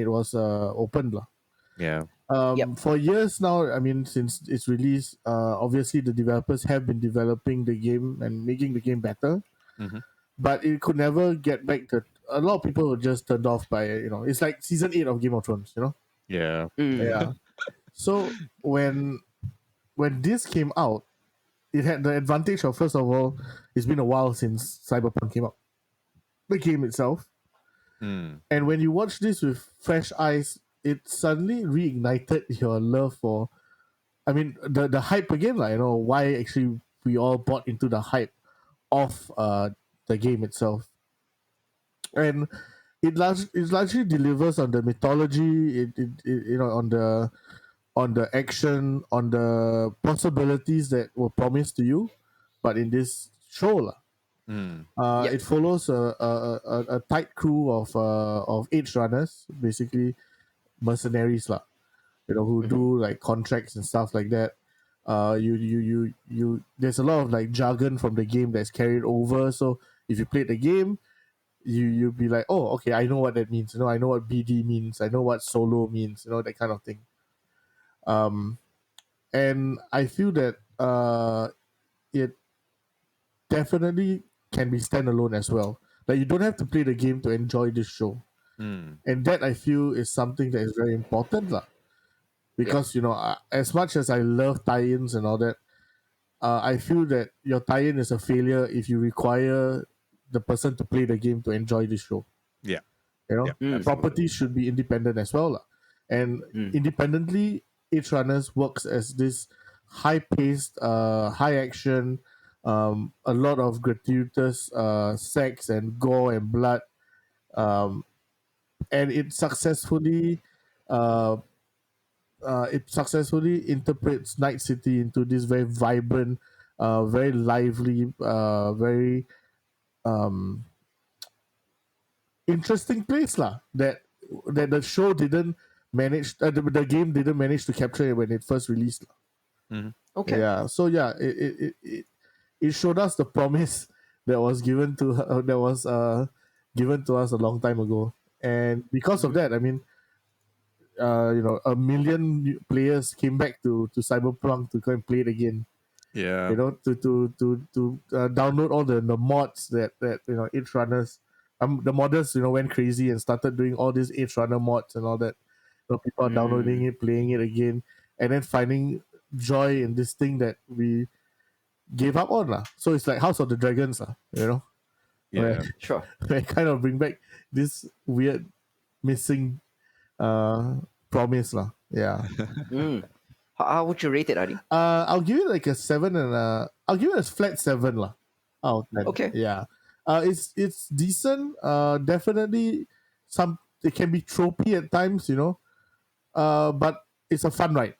was opened, lah. Yeah. Yep. For years now, I mean, since its release, obviously the developers have been developing the game and making the game better, but it could never get back to. A lot of people were just turned off by it's like season 8 of Game of Thrones, Yeah. yeah. So when this came out, it had the advantage of, first of all, it's been a while since Cyberpunk came out, the game itself, Mm. and when you watch this with fresh eyes, it suddenly reignited your love for, I mean, the hype again, like, why actually we all bought into the hype of the game itself. And it largely delivers on the mythology, on the action, on the possibilities that were promised to you, but in this show, lah. Mm. Yep. It follows a tight crew of Edgerunners, basically mercenaries, lah. Who do like contracts and stuff like that. You there's a lot of like jargon from the game that's carried over. So if you played the game, you'll be like, oh, okay, I know what that means. I know what BD means. I know what solo means. That kind of thing. And I feel that it definitely can be standalone as well. Like, you don't have to play the game to enjoy this show, Mm. and that I feel is something that is very important, lah. Because as much as I love tie-ins and all that, I feel that your tie-in is a failure if you require the person to play the game to enjoy the show. Yeah. You know, Yeah, properties should be independent as well, lah. And independently, Edgerunners works as this high-paced, high-action, a lot of gratuitous sex and gore and blood, and uh, it successfully interprets Night City into this very vibrant, very lively, very interesting place, lah. That the show didn't manage, the game didn't manage to capture it when it first released, lah. Okay. Yeah. So yeah, it showed us the promise that was given to given to us a long time ago, and because of that, I mean, a million players came back to Cyberpunk to go and play it again. Yeah. To download all the mods that Edgerunners, the modders went crazy and started doing all these Edgerunner mods and all that. People are downloading it, playing it again, and then finding joy in this thing that we gave up on, lah. So it's like House of the Dragons, lah. Yeah. Sure. Where kind of bring back this weird missing promise, lah. Yeah. How would you rate it, Adi? I'll give it like a 7, and I'll give it a flat 7, lah. Out of 10. Okay. Yeah. It's decent. Definitely it can be tropey at times, but it's a fun ride.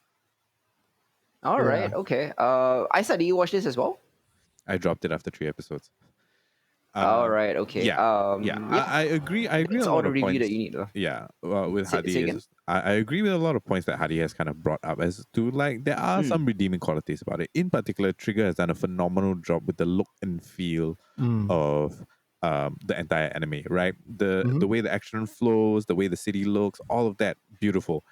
All right. Okay. Aisa, do you watch this as well? I dropped it after 3 episodes. All right. Okay. Yeah, yeah, I agree. I agree That's on a all lot the of review points. that you need. Yeah, with Say, Hadi say again. is I agree with a lot of points that Hadi has kind of brought up as to like there are Mm. some redeeming qualities about it. In particular, Trigger has done a phenomenal job with the look and feel of the entire anime. Right, the way the action flows, the way the city looks, all of that beautiful.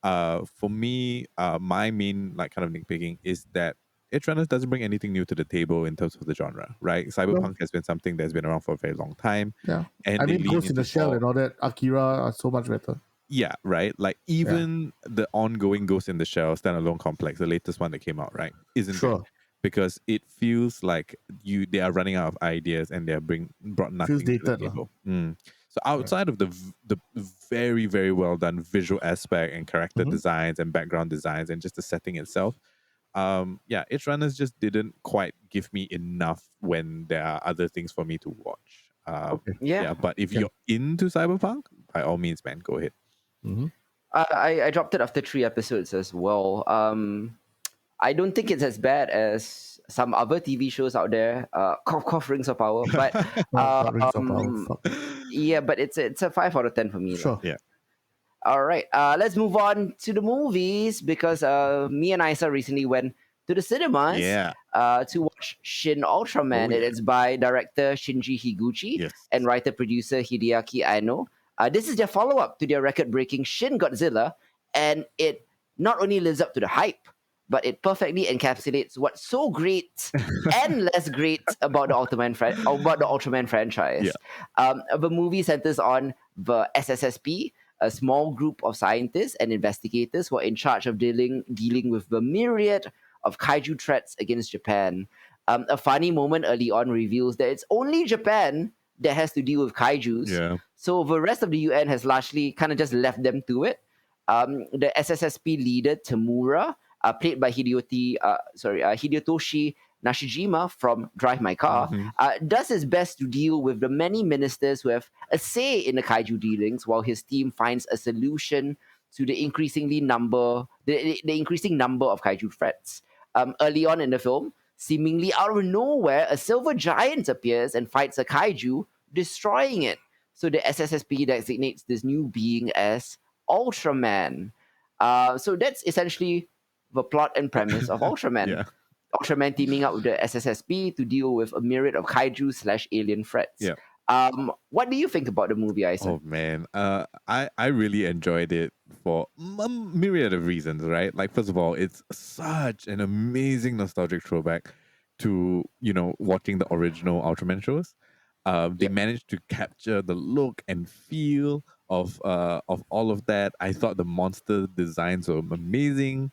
For me, my main like kind of nitpicking is that Edgerunners doesn't bring anything new to the table in terms of the genre, right? No, Cyberpunk has been something that's been around for a very long time, yeah. and I they mean, lean Ghost in the into Shell all. and all that. Akira are so much better. Yeah, right. Like Yeah, even the ongoing Ghost in the Shell standalone complex, the latest one that came out, right, isn't great sure. because it feels like they are running out of ideas and they are brought Feels nothing to the dated, lah. table. So Yeah. outside of the very very well done visual aspect and character Mm-hmm. designs and background designs and just the setting itself, yeah, Edge Runners just didn't quite give me enough when there are other things for me to watch. Okay. Yeah. Yeah, but if Can. you're into Cyberpunk, by all means, man, go ahead. Mm-hmm. I dropped it after 3 episodes as well. I don't think it's as bad as some other TV shows out there. Cough, cough, Rings of Power. But Oh God, Rings of Power. um, Fuck. yeah, but it's a 5 out of 10 for me, lah. Sure. Yeah. All right, let's move on to the movies because me and Isa recently went to the cinemas Yeah. to watch Shin Ultraman. Oh, yeah. It's by director Shinji Higuchi Yes. and writer-producer Hideaki Anno. This is their follow-up to their record-breaking Shin Godzilla, and it not only lives up to the hype, but it perfectly encapsulates what's so great and less great about the Ultraman franchise. The movie centers on the SSSP, a small group of scientists and investigators who are in charge of dealing with the myriad of kaiju threats against Japan. A funny moment early on reveals that it's only Japan that has to deal with kaijus. Yeah. So the rest of the UN has largely kind of just left them to it. The SSSP leader Tamura, played by Hidetoshi Nashijima from Drive My Car, does his best to deal with the many ministers who have a say in the kaiju dealings, while his team finds a solution to the increasing number of kaiju threats. Early on in the film, seemingly out of nowhere, a silver giant appears and fights a kaiju, destroying it. So the SSSP designates this new being as Ultraman. So that's essentially the plot and premise of Ultraman. Yeah. Ultraman teaming up with the SSSP to deal with a myriad of kaiju/alien threats. Yeah. What do you think about the movie, Isa? Oh man, I really enjoyed it for a myriad of reasons, right? Like first of all, it's such an amazing nostalgic throwback to watching the original Ultraman shows. They Yep. managed to capture the look and feel of all of that. I thought the monster designs were amazing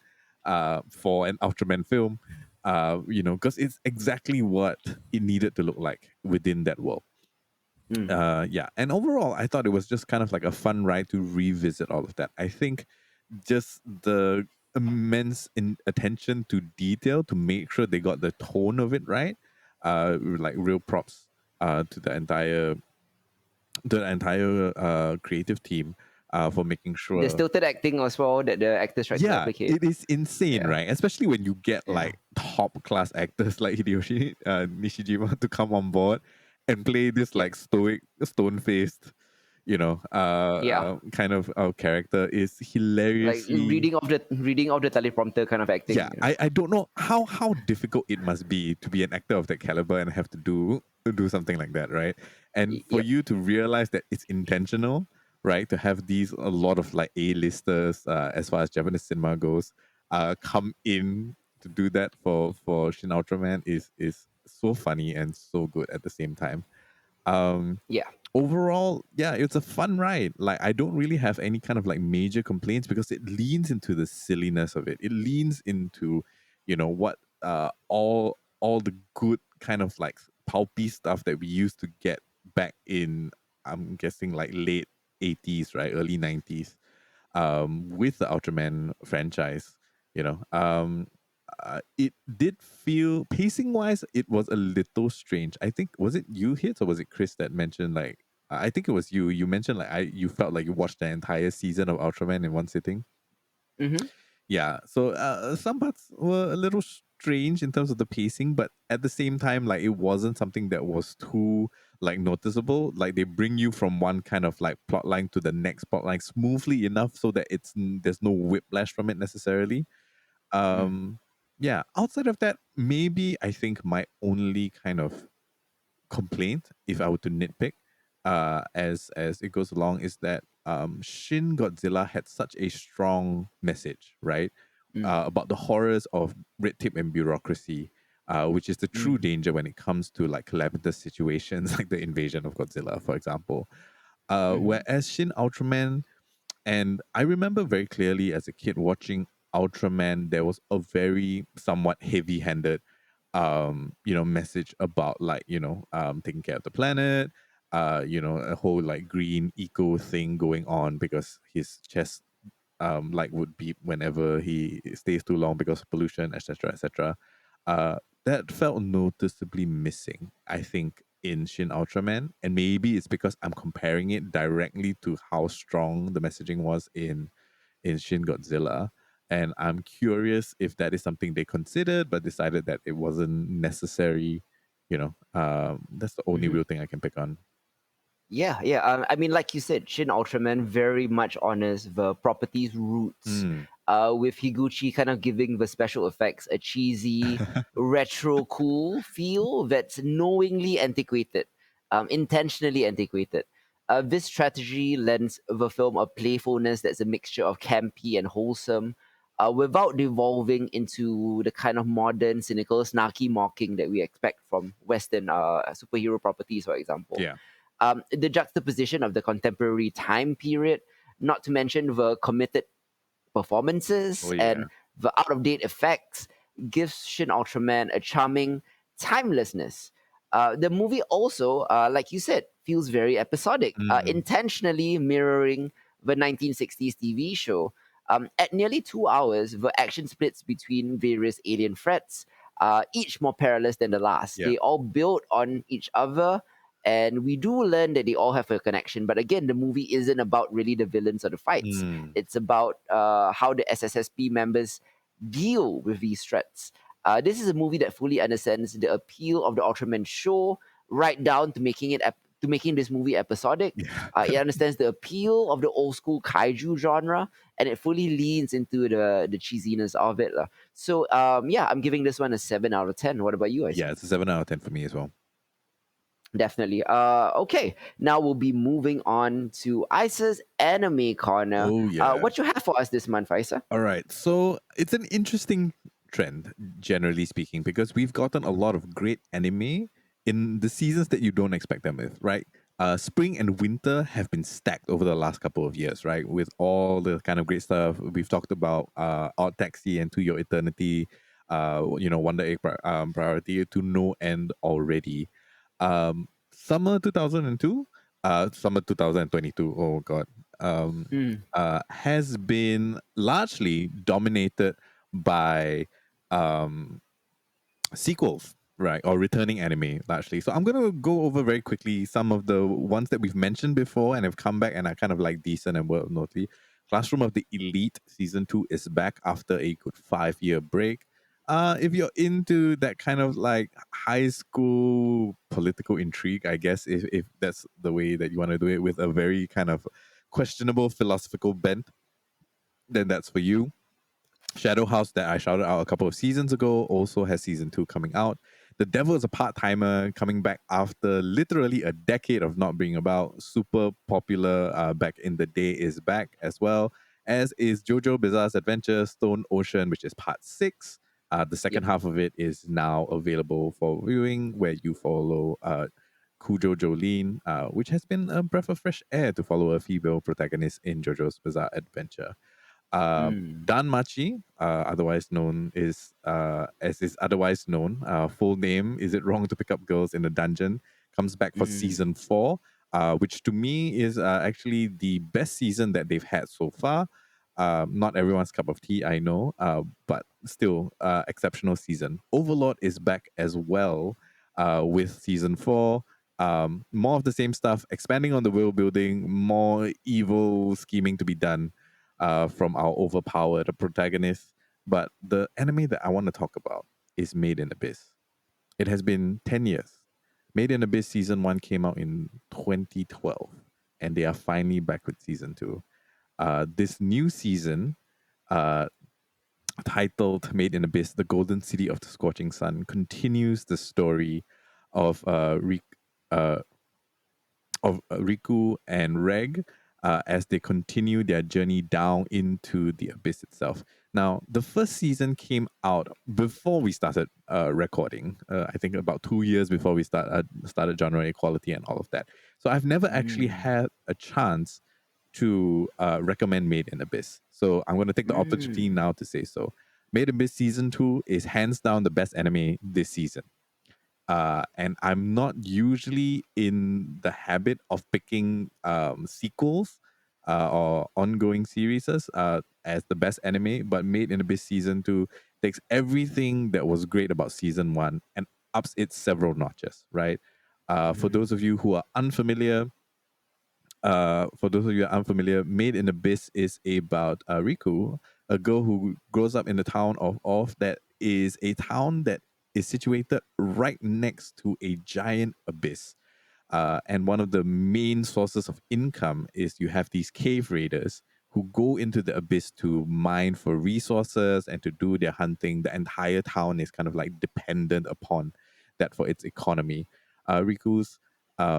for an Ultraman film. Because it's exactly what it needed to look like within that world. Yeah, and overall I thought it was just kind of like a fun ride to revisit all of that. I think just the immense attention to detail to make sure they got the tone of it right, like real props to the entire creative team for making sure. The stilted acting as well that the actors try to Yeah, replicate. it is insane, Yeah. right? Especially when you get like top class actors like Hideyoshi Nishijima to come on board and play this like stoic, stone faced, kind of character is Like hilariously. reading off the teleprompter kind of acting. Yeah, I don't know how difficult it must be to be an actor of that caliber and have to do something like that, right? And for Yep. you to realize that it's intentional, right? To have a lot of like A-listers, as far as Japanese cinema goes, come in to do that for Shin Ultraman is so funny and so good at the same time. Yeah. Overall, yeah, it's a fun ride. Like I don't really have any kind of like major complaints because it leans into the silliness of it. It leans into, what all the good kind of like pulpy stuff that we used to get back in, I'm guessing like late 80s, right? Early 90s, with the Ultraman franchise, it did feel pacing wise, it was a little strange. I think was it you Hits or was it Chris that mentioned like I think it was you. You mentioned like you felt like you watched the entire season of Ultraman in one sitting. Mm-hmm. Yeah, so some parts were a little strange in terms of the pacing, but at the same time, like it wasn't something that was too like noticeable. Like they bring you from one kind of like plot line to the next plot line smoothly enough so that there's no whiplash from it necessarily. Mm. Yeah, outside of that, maybe I think my only kind of complaint, if I were to nitpick, as it goes along, is that Shin Godzilla had such a strong message, right? Mm. About the horrors of red tape and bureaucracy, which is the true Mm. danger when it comes to like calamitous situations like the invasion of Godzilla, for example. Mm. Whereas Shin Ultraman, and I remember very clearly as a kid watching Ultraman, there was a very somewhat heavy-handed message about like, taking care of the planet, a whole like green eco thing going on because his chest like would beep whenever he stays too long because of pollution, etc., etc. That felt noticeably missing, I think, in Shin Ultraman, and maybe it's because I'm comparing it directly to how strong the messaging was in Shin Godzilla. And I'm curious if that is something they considered but decided that it wasn't necessary. That's the only Mm. real thing I can pick on. Yeah, yeah. I mean, like you said, Shin Ultraman very much honors the property's roots, Mm. with Higuchi kind of giving the special effects a cheesy, retro cool feel that's knowingly antiquated, intentionally antiquated. This strategy lends the film a playfulness that's a mixture of campy and wholesome, without devolving into the kind of modern, cynical, snarky mocking that we expect from Western superhero properties, for example. Yeah. The juxtaposition of the contemporary time period, not to mention the committed Oh performances yeah. and the out of date effects, gives Shin Ultraman a charming timelessness. The movie also, like you said, feels very episodic, Mm. intentionally mirroring the 1960s TV show. At nearly 2 hours, the action splits between various alien threats, each more perilous than the last. Yeah. They all build on each other, and we do learn that they all have a connection. But again, the movie isn't about really the villains or the fights. Mm. It's about how the SSSP members deal with these threats. This is a movie that fully understands the appeal of the Ultraman show, right down to making this movie episodic. Yeah. It understands the appeal of the old school kaiju genre, and it fully leans into the cheesiness of it. So yeah, I'm giving this one a 7 out of 10. What about you, Isaac? Yeah, it's a 7 out of 10 for me as well. Definitely. Okay. Now we'll be moving on to Isa's anime corner. Oh yeah. What you have for us this month, Isa? All right. So it's an interesting trend, generally speaking, because we've gotten a lot of great anime in the seasons that you don't expect them with, right? Spring and winter have been stacked over the last couple of years, right? With all the kind of great stuff we've talked about, Odd Taxi and To Your Eternity, Wonder Egg Priority to no end already. Summer 2002, summer 2022. Oh God, Mm. has been largely dominated by um, sequels, right, or returning anime largely. So I'm gonna go over very quickly some of the ones that we've mentioned before and have come back and are kind of like decent and worth noting. Classroom of the Elite season 2 is back after a good 5-year break. If you're into that kind of like high school political intrigue, I guess if that's the way that you want to do it with a very kind of questionable philosophical bent, then that's for you. Shadow House that I shouted out a couple of seasons ago also has season 2 coming out. The Devil is a Part Timer coming back after literally a decade of not being about. Super popular back in the day is back as well, as is JoJo Bizarre's Adventure Stone Ocean, which is Part 6. The second Yep. half of it is now available for viewing, where you follow Kujo Jolene, which has been a breath of fresh air to follow a female protagonist in JoJo's Bizarre Adventure. Mm. Danmachi, otherwise known as is otherwise known, full name Is It Wrong to Pick Up Girls in a Dungeon, comes back for Mm. season 4, which to me is actually the best season that they've had so far. Not everyone's cup of tea, I know, but still exceptional season. Overlord is back as well with season 4. More of the same stuff, expanding on the world building, more evil scheming to be done from our overpowered protagonist. But the anime that I want to talk about is Made in Abyss. It has been 10 years. Made in Abyss season 1 came out in 2012, and they are finally back with season 2. This new season, uh, titled Made in Abyss, The Golden City of the Scorching Sun, continues the story of uh, Riku and Reg as they continue their journey down into the abyss itself. Now, the first season came out before we started recording. I think about 2 years before we started genre equality and all of that. So I've never actually had a chance to recommend Made in Abyss. So I'm going to take the opportunity now to say so. Made in Abyss season 2 is hands down the best anime this season. And I'm not usually in the habit of picking sequels or ongoing series as the best anime, but Made in Abyss season 2 takes everything that was great about season 1 and ups it several notches, right? For those of you who are unfamiliar, Made in Abyss is about Riku, a girl who grows up in the town of Off, that is a town that is situated right next to a giant abyss. And one of the main sources of income is you have these cave raiders who go into the abyss to mine for resources and to do their hunting. The entire town is kind of like dependent upon that for its economy. Riku's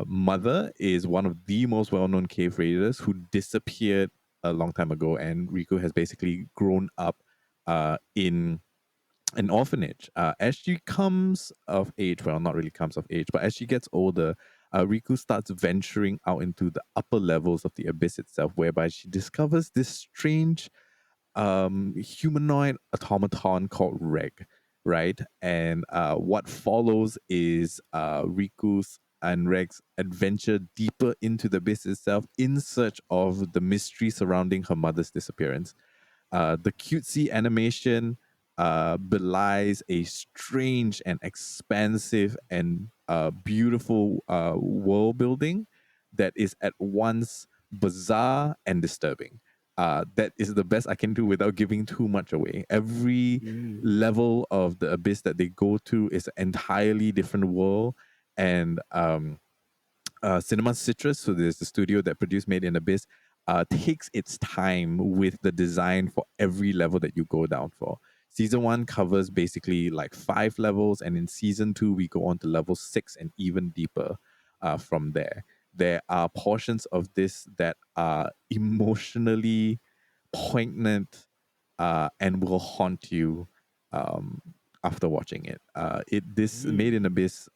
mother is one of the most well-known cave raiders who disappeared a long time ago, and Riku has basically grown up in an orphanage. As she comes of age, well, not really comes of age, but as she gets older, Riku starts venturing out into the upper levels of the abyss itself, whereby she discovers this strange humanoid automaton called Reg, right? And what follows is Riku's and Reg's adventure deeper into the abyss itself in search of the mystery surrounding her mother's disappearance. The cutesy animation belies a strange and expansive and beautiful world building that is at once bizarre and disturbing. That is the best I can do without giving too much away. Every level of the abyss that they go to is an entirely different world, and Cinema Citrus, so there's the studio that produced Made in Abyss, takes its time with the design for every level that you go down for. Season 1 covers basically like 5 levels, and in season 2 we go on to level 6 and even deeper from there. There are portions of this that are emotionally poignant and will haunt you after watching it. This Made in Abyss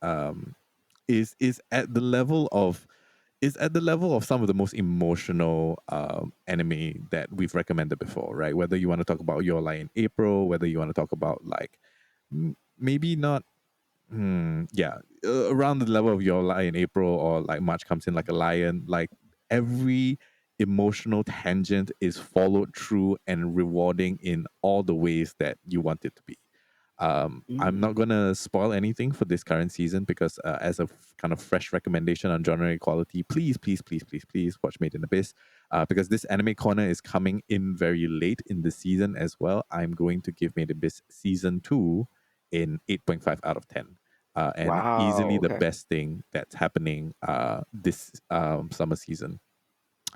is at the level of some of the most emotional anime that we've recommended before, right? Whether you want to talk about Your Lie in April, whether you want to talk about like maybe not, around the level of Your Lie in April, or like March Comes in Like a Lion, like every emotional tangent is followed through and rewarding in all the ways that you want it to be. I'm not gonna spoil anything for this current season because, as a kind of fresh recommendation on genre equality, please, please, please, please, please watch Made in Abyss. Because this anime corner is coming in very late in the season as well. I'm going to give Made in Abyss season 2 in 8.5 out of 10. And Wow, easily the okay. best thing that's happening this summer season.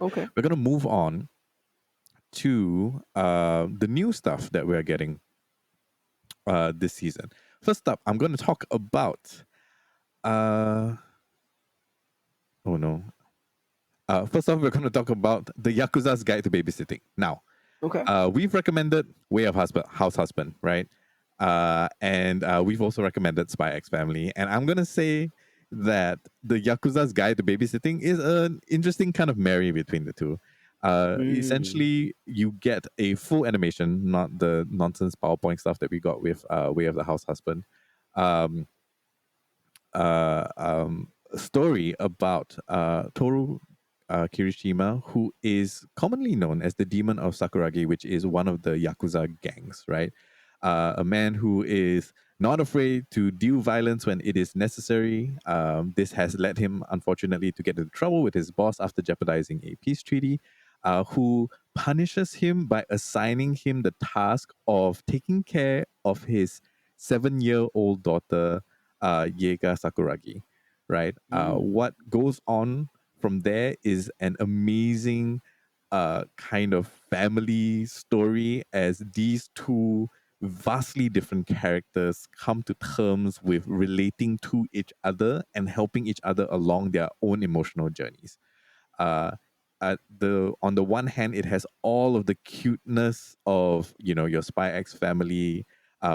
Okay. We're gonna move on to the new stuff that we're getting this season. First up, I'm going to talk about. Oh no. First off, we're going to talk about the Yakuza's Guide to Babysitting. Now, Okay. we've recommended Way of House Husband, right? And we've also recommended Spy X Family. And I'm going to say that the Yakuza's Guide to Babysitting is an interesting kind of marry between the two. Essentially, you get a full animation, not the nonsense PowerPoint stuff that we got with Way of the House Husband. Story about Toru Kirishima, who is commonly known as the Demon of Sakuragi, which is one of the Yakuza gangs, right? A man who is not afraid to deal violence when it is necessary. This has led him, unfortunately, to get into trouble with his boss after jeopardizing a peace treaty, who punishes him by assigning him the task of taking care of his 7-year-old daughter, Yega Sakuragi, right? What goes on from there is an amazing kind of family story as these two vastly different characters come to terms with relating to each other and helping each other along their own emotional journeys. Uh, on the one hand, it has all of the cuteness of your Spy X family,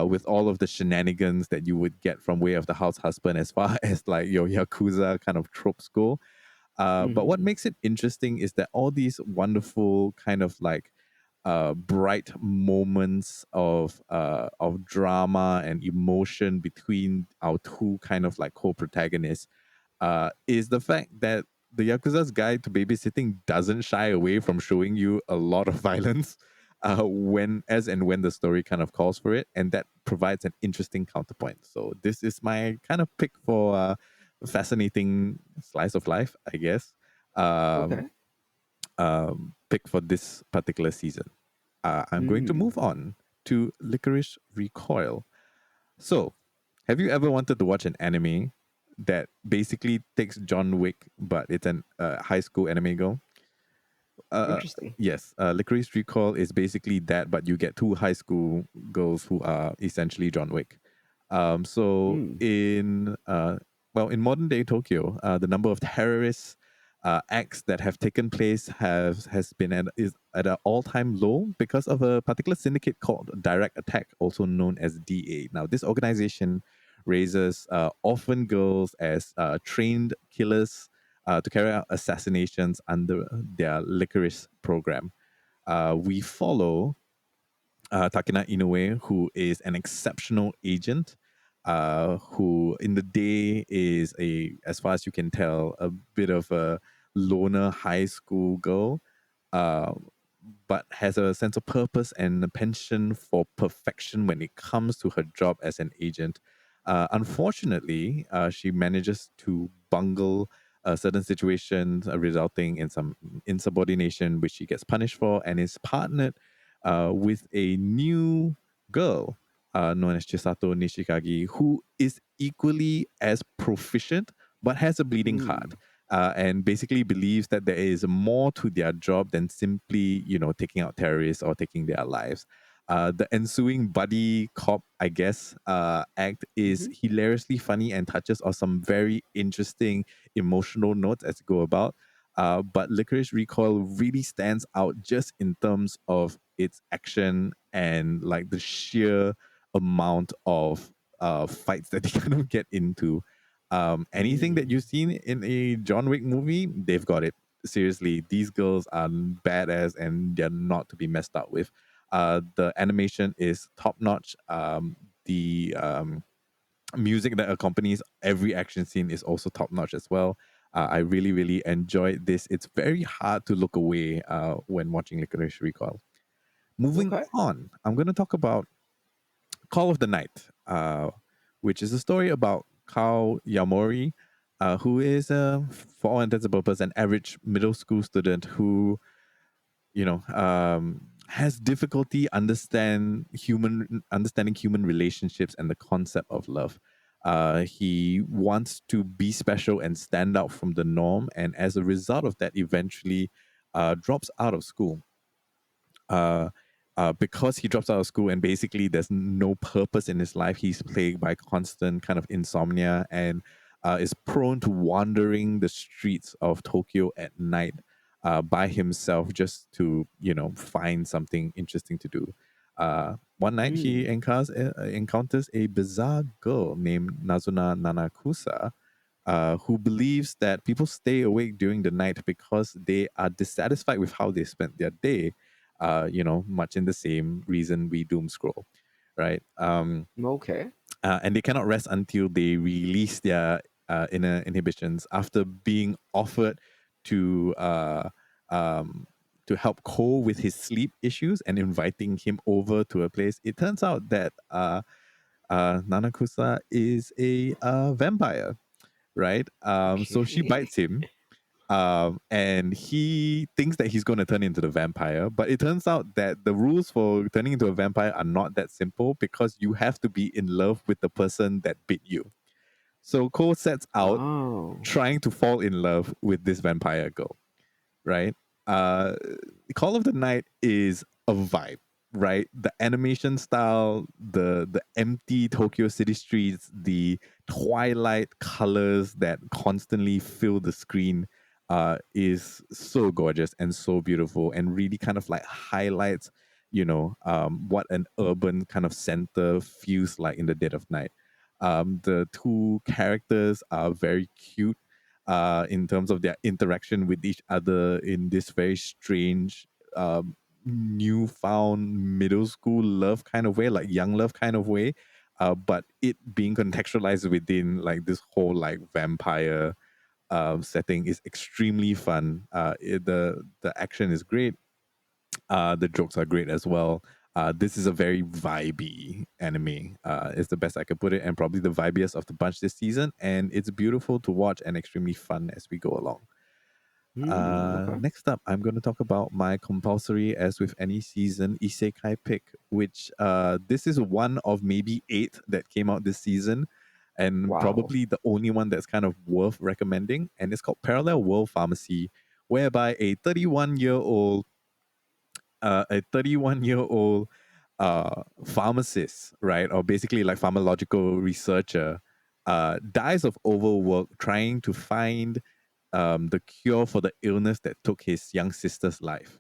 with all of the shenanigans that you would get from Way of the House Husband, as far as like your Yakuza kind of tropes go. But what Mm-hmm. makes it interesting is that all these wonderful kind of like bright moments of drama and emotion between our two kind of like co-protagonists is the fact that the Yakuza's Guide to Babysitting doesn't shy away from showing you a lot of violence when the story kind of calls for it, and that provides an interesting counterpoint. So this is my kind of pick for a fascinating slice of life, I guess. Um, Okay. Pick for this particular season. I'm going to Mm. move on to Lycoris Recoil. So, have you ever wanted to watch an anime that basically takes John Wick, but it's an high school anime girl? Uh, Interesting. yes, Licorice Recoil is basically that, but you get two high school girls who are essentially John Wick. So Mm. in modern day Tokyo, the number of terrorist acts that have taken place has been is at an all time low because of a particular syndicate called Direct Attack, also known as DA. Now, this organization raises orphan girls as trained killers to carry out assassinations under their Licorice program. We follow Takina Inoue, who is an exceptional agent, who in the day is as far as you can tell, a bit of a loner high school girl, uh, but has a sense of purpose and a penchant for perfection when it comes to her job as an agent. Unfortunately, she manages to bungle certain situations, resulting in some insubordination, which she gets punished for, and is partnered with a new girl known as Chisato Nishikagi, who is equally as proficient but has a bleeding heart. Mm. And basically believes that there is more to their job than simply, taking out terrorists or taking their lives. The ensuing buddy cop, I guess, act is Mm-hmm. hilariously funny and touches on some very interesting emotional notes as you go about. But Licorice Recoil really stands out just in terms of its action and like the sheer amount of fights that they kind of get into. Anything that Mm. you've seen in a John Wick movie, they've got it. Seriously, these girls are badass and they're not to be messed up with. The animation is top notch. The music that accompanies every action scene is also top notch as well. I really, really enjoyed this. It's very hard to look away when watching Licorice Recoil. Moving Okay. on, I'm going to talk about Call of the Night, which is a story about Kao Yamori, who is, for all intents and purposes, an average middle school student who, has difficulty understanding human relationships and the concept of love. He wants to be special and stand out from the norm, and as a result of that, eventually drops out of school. uh, because he drops out of school and basically there's no purpose in his life. He's plagued by constant kind of insomnia and is prone to wandering the streets of Tokyo at night by himself just to, find something interesting to do. One night he Mm. encounters a bizarre girl named Nazuna Nanakusa, who believes that people stay awake during the night because they are dissatisfied with how they spent their day. Much in the same reason we doom scroll, right? Okay. And they cannot rest until they release their inner inhibitions after being offered to uh, um, to help Cole with his sleep issues and inviting him over to a place. It turns out that Nanakusa is a vampire, right? So she Okay. bites him, And he thinks that he's going to turn into the vampire, but it turns out that the rules for turning into a vampire are not that simple because you have to be in love with the person that bit you. So Cole sets out Oh. trying to fall in love with this vampire girl, right? Uh, Call of the Night is a vibe, right? The animation style, the empty Tokyo city streets, the twilight colors that constantly fill the screen is so gorgeous and so beautiful, and really kind of like highlights, what an urban kind of center feels like in the dead of night. The two characters are very cute in terms of their interaction with each other in this very strange, newfound middle school love kind of way, like young love kind of way. But it being contextualized within like this whole like vampire setting is extremely fun. The action is great. The jokes are great as well. This is a very vibey anime. Is the best I could put it, and probably the vibiest of the bunch this season. And it's beautiful to watch and extremely fun as we go along. Okay. Next up, I'm going to talk about my compulsory, as with any season, isekai pick, which this is one of maybe 8 that came out this season, and Wow. probably the only one that's kind of worth recommending. And it's called Parallel World Pharmacy, whereby a 31-year-old pharmacist, right, or basically like pharmacological researcher, dies of overwork trying to find the cure for the illness that took his younger sister's life,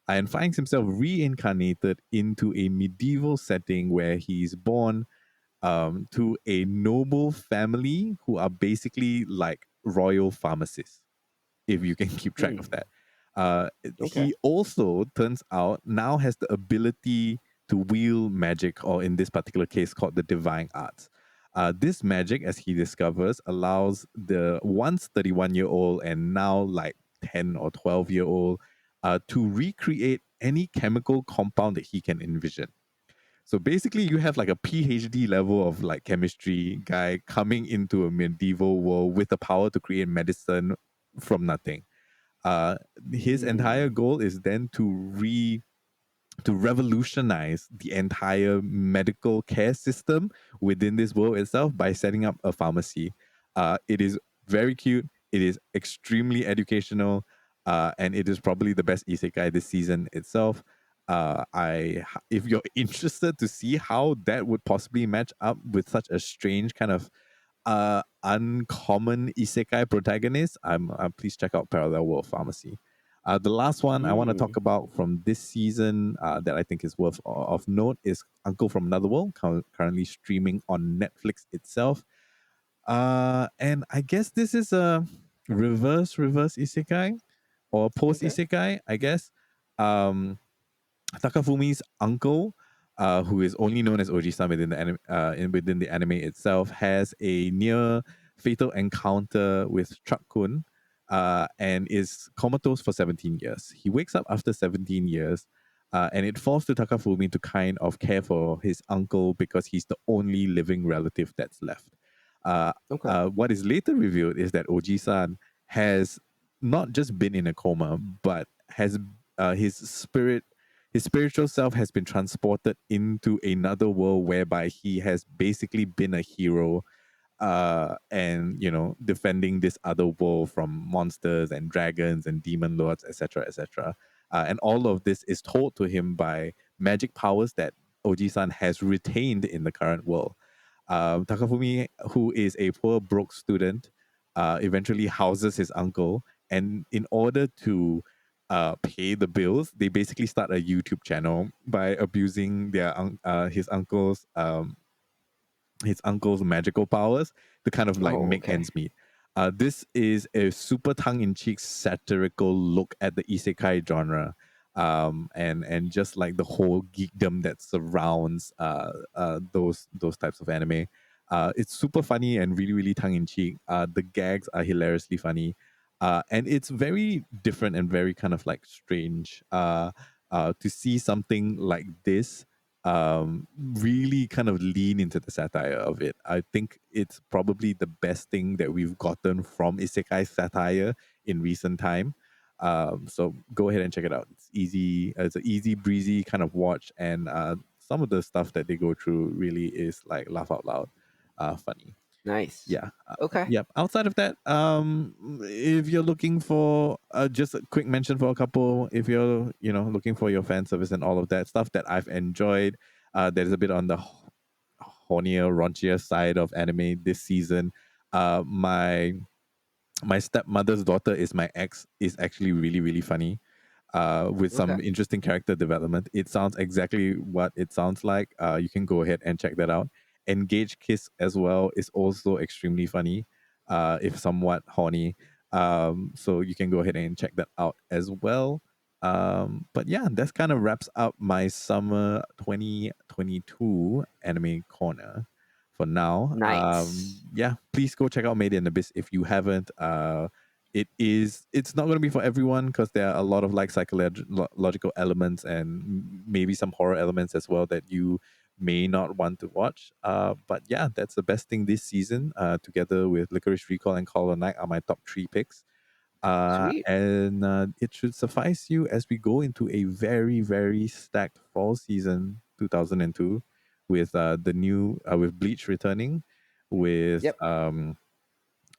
and finds himself reincarnated into a medieval setting where he's born to a noble family who are basically like royal pharmacists, if you can keep track of Hmm. that. Okay. He also turns out now has the ability to wield magic, or in this particular case, called the divine arts. This magic, as he discovers, allows the once 31-year-old and now like 10 or 12-year-old to recreate any chemical compound that he can envision. So basically, you have like a PhD level of like chemistry guy coming into a medieval world with the power to create medicine from nothing. Uh, his entire Hmm. goal is then to revolutionize the entire medical care system within this world itself by setting up a pharmacy. It is very cute. It is extremely educational, and it is probably the best isekai this season itself. If you're interested to see how that would possibly match up with such a strange kind of uncommon isekai protagonist, please check out Parallel World Pharmacy. The last one I want to talk Hmm. about from this season that I think is worth of note is Uncle from Another World, currently streaming on Netflix itself. And I guess this is a reverse isekai or post Okay. isekai, I guess. Um, Takafumi's uncle, who is only known as Oji-san within the anime itself, has a near fatal encounter with Truck-kun and is comatose for 17 years. He wakes up after 17 years, and it falls to Takafumi to kind of care for his uncle because he's the only living relative that's left. Uh, Okay. what is later revealed is that Oji-san has not just been in a coma, but has his spiritual self has been transported into another world whereby he has basically been a hero, and defending this other world from monsters and dragons and demon lords, etc., etc. And all of this is told to him by magic powers that Oji-san has retained in the current world. Takafumi, who is a poor broke student, eventually houses his uncle, and in order to pay the bills, they basically start a YouTube channel by abusing his uncle's magical powers to kind of like Oh, make okay. ends meet. This is a super tongue-in-cheek satirical look at the isekai genre, and just like the whole geekdom that surrounds those types of anime. It's super funny and really really tongue-in-cheek. The gags are hilariously funny, and it's very different and very kind of like strange to see something like this really kind of lean into the satire of it. I think it's probably the best thing that we've gotten from isekai satire in recent time. So go ahead and check it out. It's easy. It's an easy breezy kind of watch, and some of the stuff that they go through really is like laugh out loud, funny. Nice. Yeah. Okay. Yep. Outside of that, if you're looking for just a quick mention for a couple, if you're looking for your fan service and all of that stuff that I've enjoyed, that is a bit on the hornier, raunchier side of anime this season. My stepmother's daughter is my ex is actually really really funny, with Okay. some interesting character development. It sounds exactly what it sounds like. You can go ahead and check that out. Engage Kiss as well is also extremely funny, if somewhat horny. So you can go ahead and check that out as well. But yeah, that kind of wraps up my summer 2022 anime corner for now. Nice. Yeah, please go check out Made in Abyss if you haven't. It's not going to be for everyone because there are a lot of like psychological elements and maybe some horror elements as well that you may not want to watch. But yeah, that's the best thing this season. Together with Lycoris Recoil and Call of Night are my top 3 picks. Sweet. And it should suffice you as we go into a very, very stacked fall season 2002 with the new with Bleach returning, with Yep.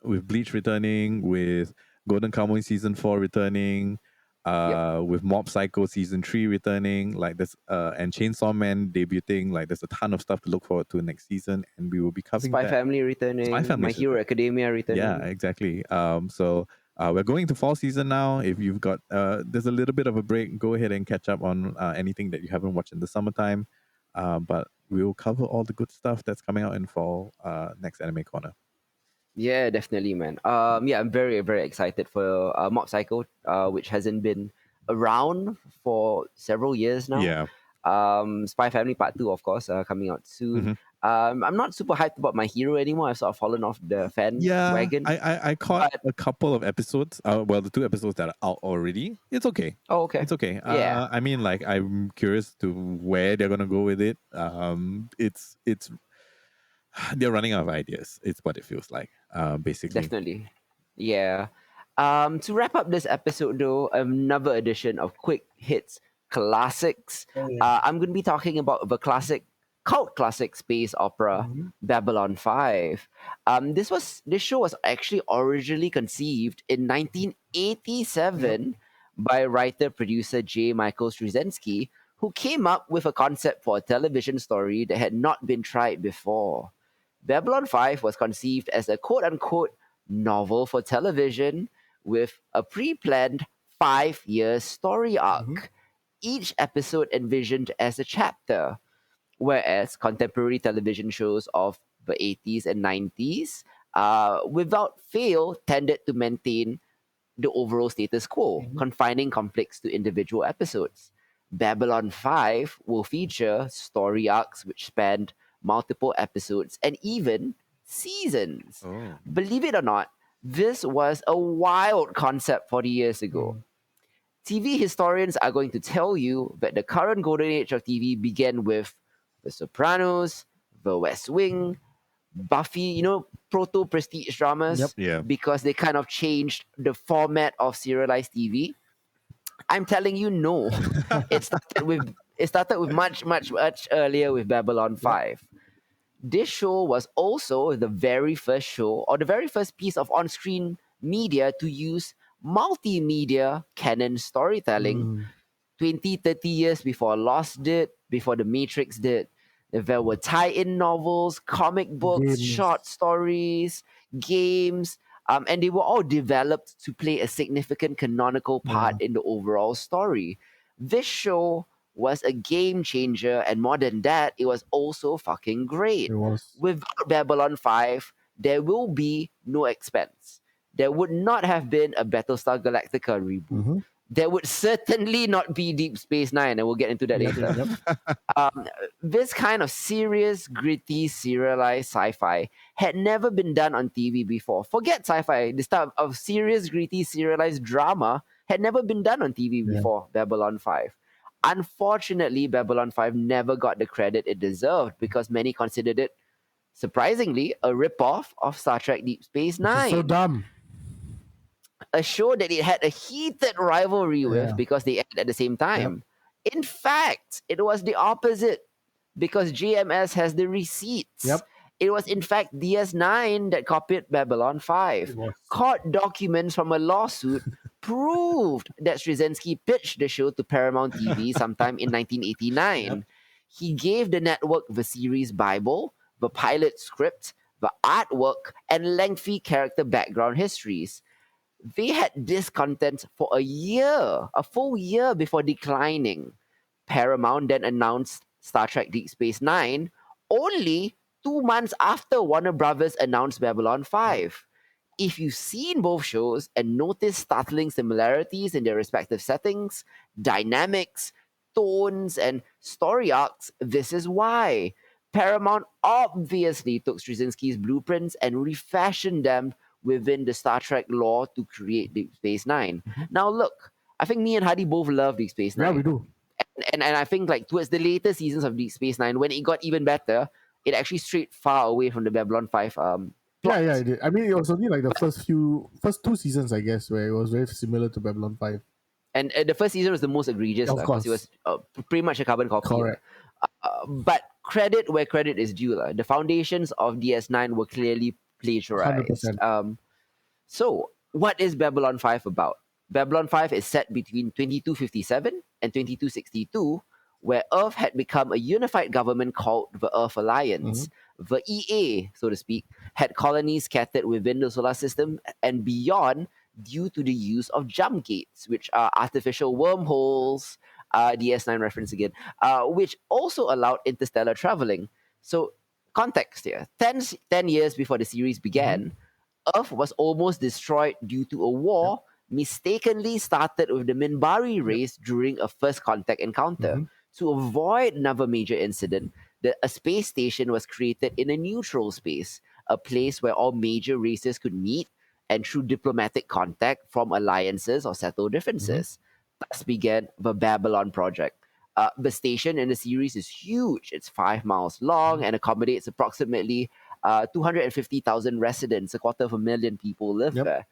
Bleach returning, with Golden Kamuy season 4 returning, Yep. with Mob Psycho season 3 returning, like this, and Chainsaw Man debuting. Like there's a ton of stuff to look forward to next season, and we will be covering Spy that. Family Spy returning. Family My Hero Academia returning. Yeah, exactly. So we're going to fall season now. If you've got there's a little bit of a break, go ahead and catch up on anything that you haven't watched in the summertime. But we'll cover all the good stuff that's coming out in fall next Anime Corner. Yeah, definitely, man. Yeah, I'm very, very excited for Mob Psycho, which hasn't been around for several years now. Yeah. Spy Family Part 2, of course, coming out soon. Mhm. I'm not super hyped about My Hero anymore. I've sort of fallen off the fan Yeah, wagon. I caught But- a couple of episodes. Well, the 2 episodes that are out already. It's okay. Oh, okay. It's okay. Yeah. I mean, like, I'm curious to where they're gonna go with it. It's they're running out of ideas. It's what it feels like. Basically. Definitely. Yeah. To wrap up this episode, though, another edition of Quick Hits Classics. Oh, yeah. I'm going to be talking about the cult classic space opera, Babylon 5. This show was actually originally conceived in 1987 by writer-producer J. Michael Straczynski, who came up with a concept for a television story that had not been tried before. Babylon 5 was conceived as a quote-unquote novel for television with a pre-planned 5-year story arc, each episode envisioned as a chapter, whereas contemporary television shows of the 80s and 90s, without fail, tended to maintain the overall status quo, confining conflicts to individual episodes. Babylon 5 will feature story arcs which spanned multiple episodes and even seasons. Oh. Believe it or not, this was a wild concept 40 years ago. TV historians are going to tell you that the current golden age of TV began with The Sopranos, The West Wing, Buffy, proto prestige dramas, Yep. Yeah. because they kind of changed the format of serialized TV. I'm telling you, no. It started with much, much, much earlier with Babylon 5. This show was also the very first show or the very first piece of on-screen media to use multimedia canon storytelling 20, 30 years before Lost did, before The Matrix did. There were tie-in novels, comic books, Games. short stories, games, and they were all developed to play a significant canonical part in the overall story. This show was a game changer, and more than that, it was also fucking great. It was. Without Babylon 5, there will be no Expanse. There would not have been a Battlestar Galactica reboot. There would certainly not be Deep Space Nine, and we'll get into that later. This kind of serious, gritty, serialized sci-fi had never been done on TV before. Forget sci-fi. This type of serious, gritty, serialized drama had never been done on TV before Babylon 5. Unfortunately, Babylon 5 never got the credit it deserved because many considered it, surprisingly, a ripoff of Star Trek Deep Space Which is Nine, so dumb. a show that it had a heated rivalry with Yeah. because they aired at the same time. In fact, it was the opposite because JMS has the receipts. Yep. It was in fact DS9 that copied Babylon 5. It was. Court documents from a lawsuit proved that Straczynski pitched the show to Paramount TV sometime in 1989. Yep. He gave the network the series Bible, the pilot script, the artwork, and lengthy character background histories. They had discontent for a full year before declining. Paramount then announced Star Trek Deep Space Nine only 2 months after Warner Brothers announced Babylon 5. If you've seen both shows and noticed startling similarities in their respective settings, dynamics, tones, and story arcs, this is why. Paramount obviously took Straczynski's blueprints and refashioned them within the Star Trek lore to create Deep Space 9. Now look, I think me and Hadi both love Deep Space Nine. Yeah, we do. And I think like towards the later seasons of Deep Space Nine, when it got even better, it actually strayed far away from the Babylon 5 plot. Yeah, it did. I mean, it was only like the first two seasons, I guess, where it was very similar to Babylon 5. And the first season was the most egregious Of because it was pretty much a carbon copy. Correct. But credit where credit is due. The foundations of DS9 were clearly plagiarized. 100%. So, what is Babylon 5 about? Babylon 5 is set between 2257 and 2262, where Earth had become a unified government called the Earth Alliance. The EA, so to speak, had colonies scattered within the solar system and beyond due to the use of jump gates, which are artificial wormholes, DS9 reference again, which also allowed interstellar traveling. So, context here 10 years before the series began, Earth was almost destroyed due to a war mistakenly started with the Minbari race during a first contact encounter. To avoid another major incident, a space station was created in a neutral space, a place where all major races could meet and through diplomatic contact form alliances or settle differences. Thus began the Babylon Project. The station in the series is huge. It's 5 miles long and accommodates approximately 250,000 residents. 250,000 people live there.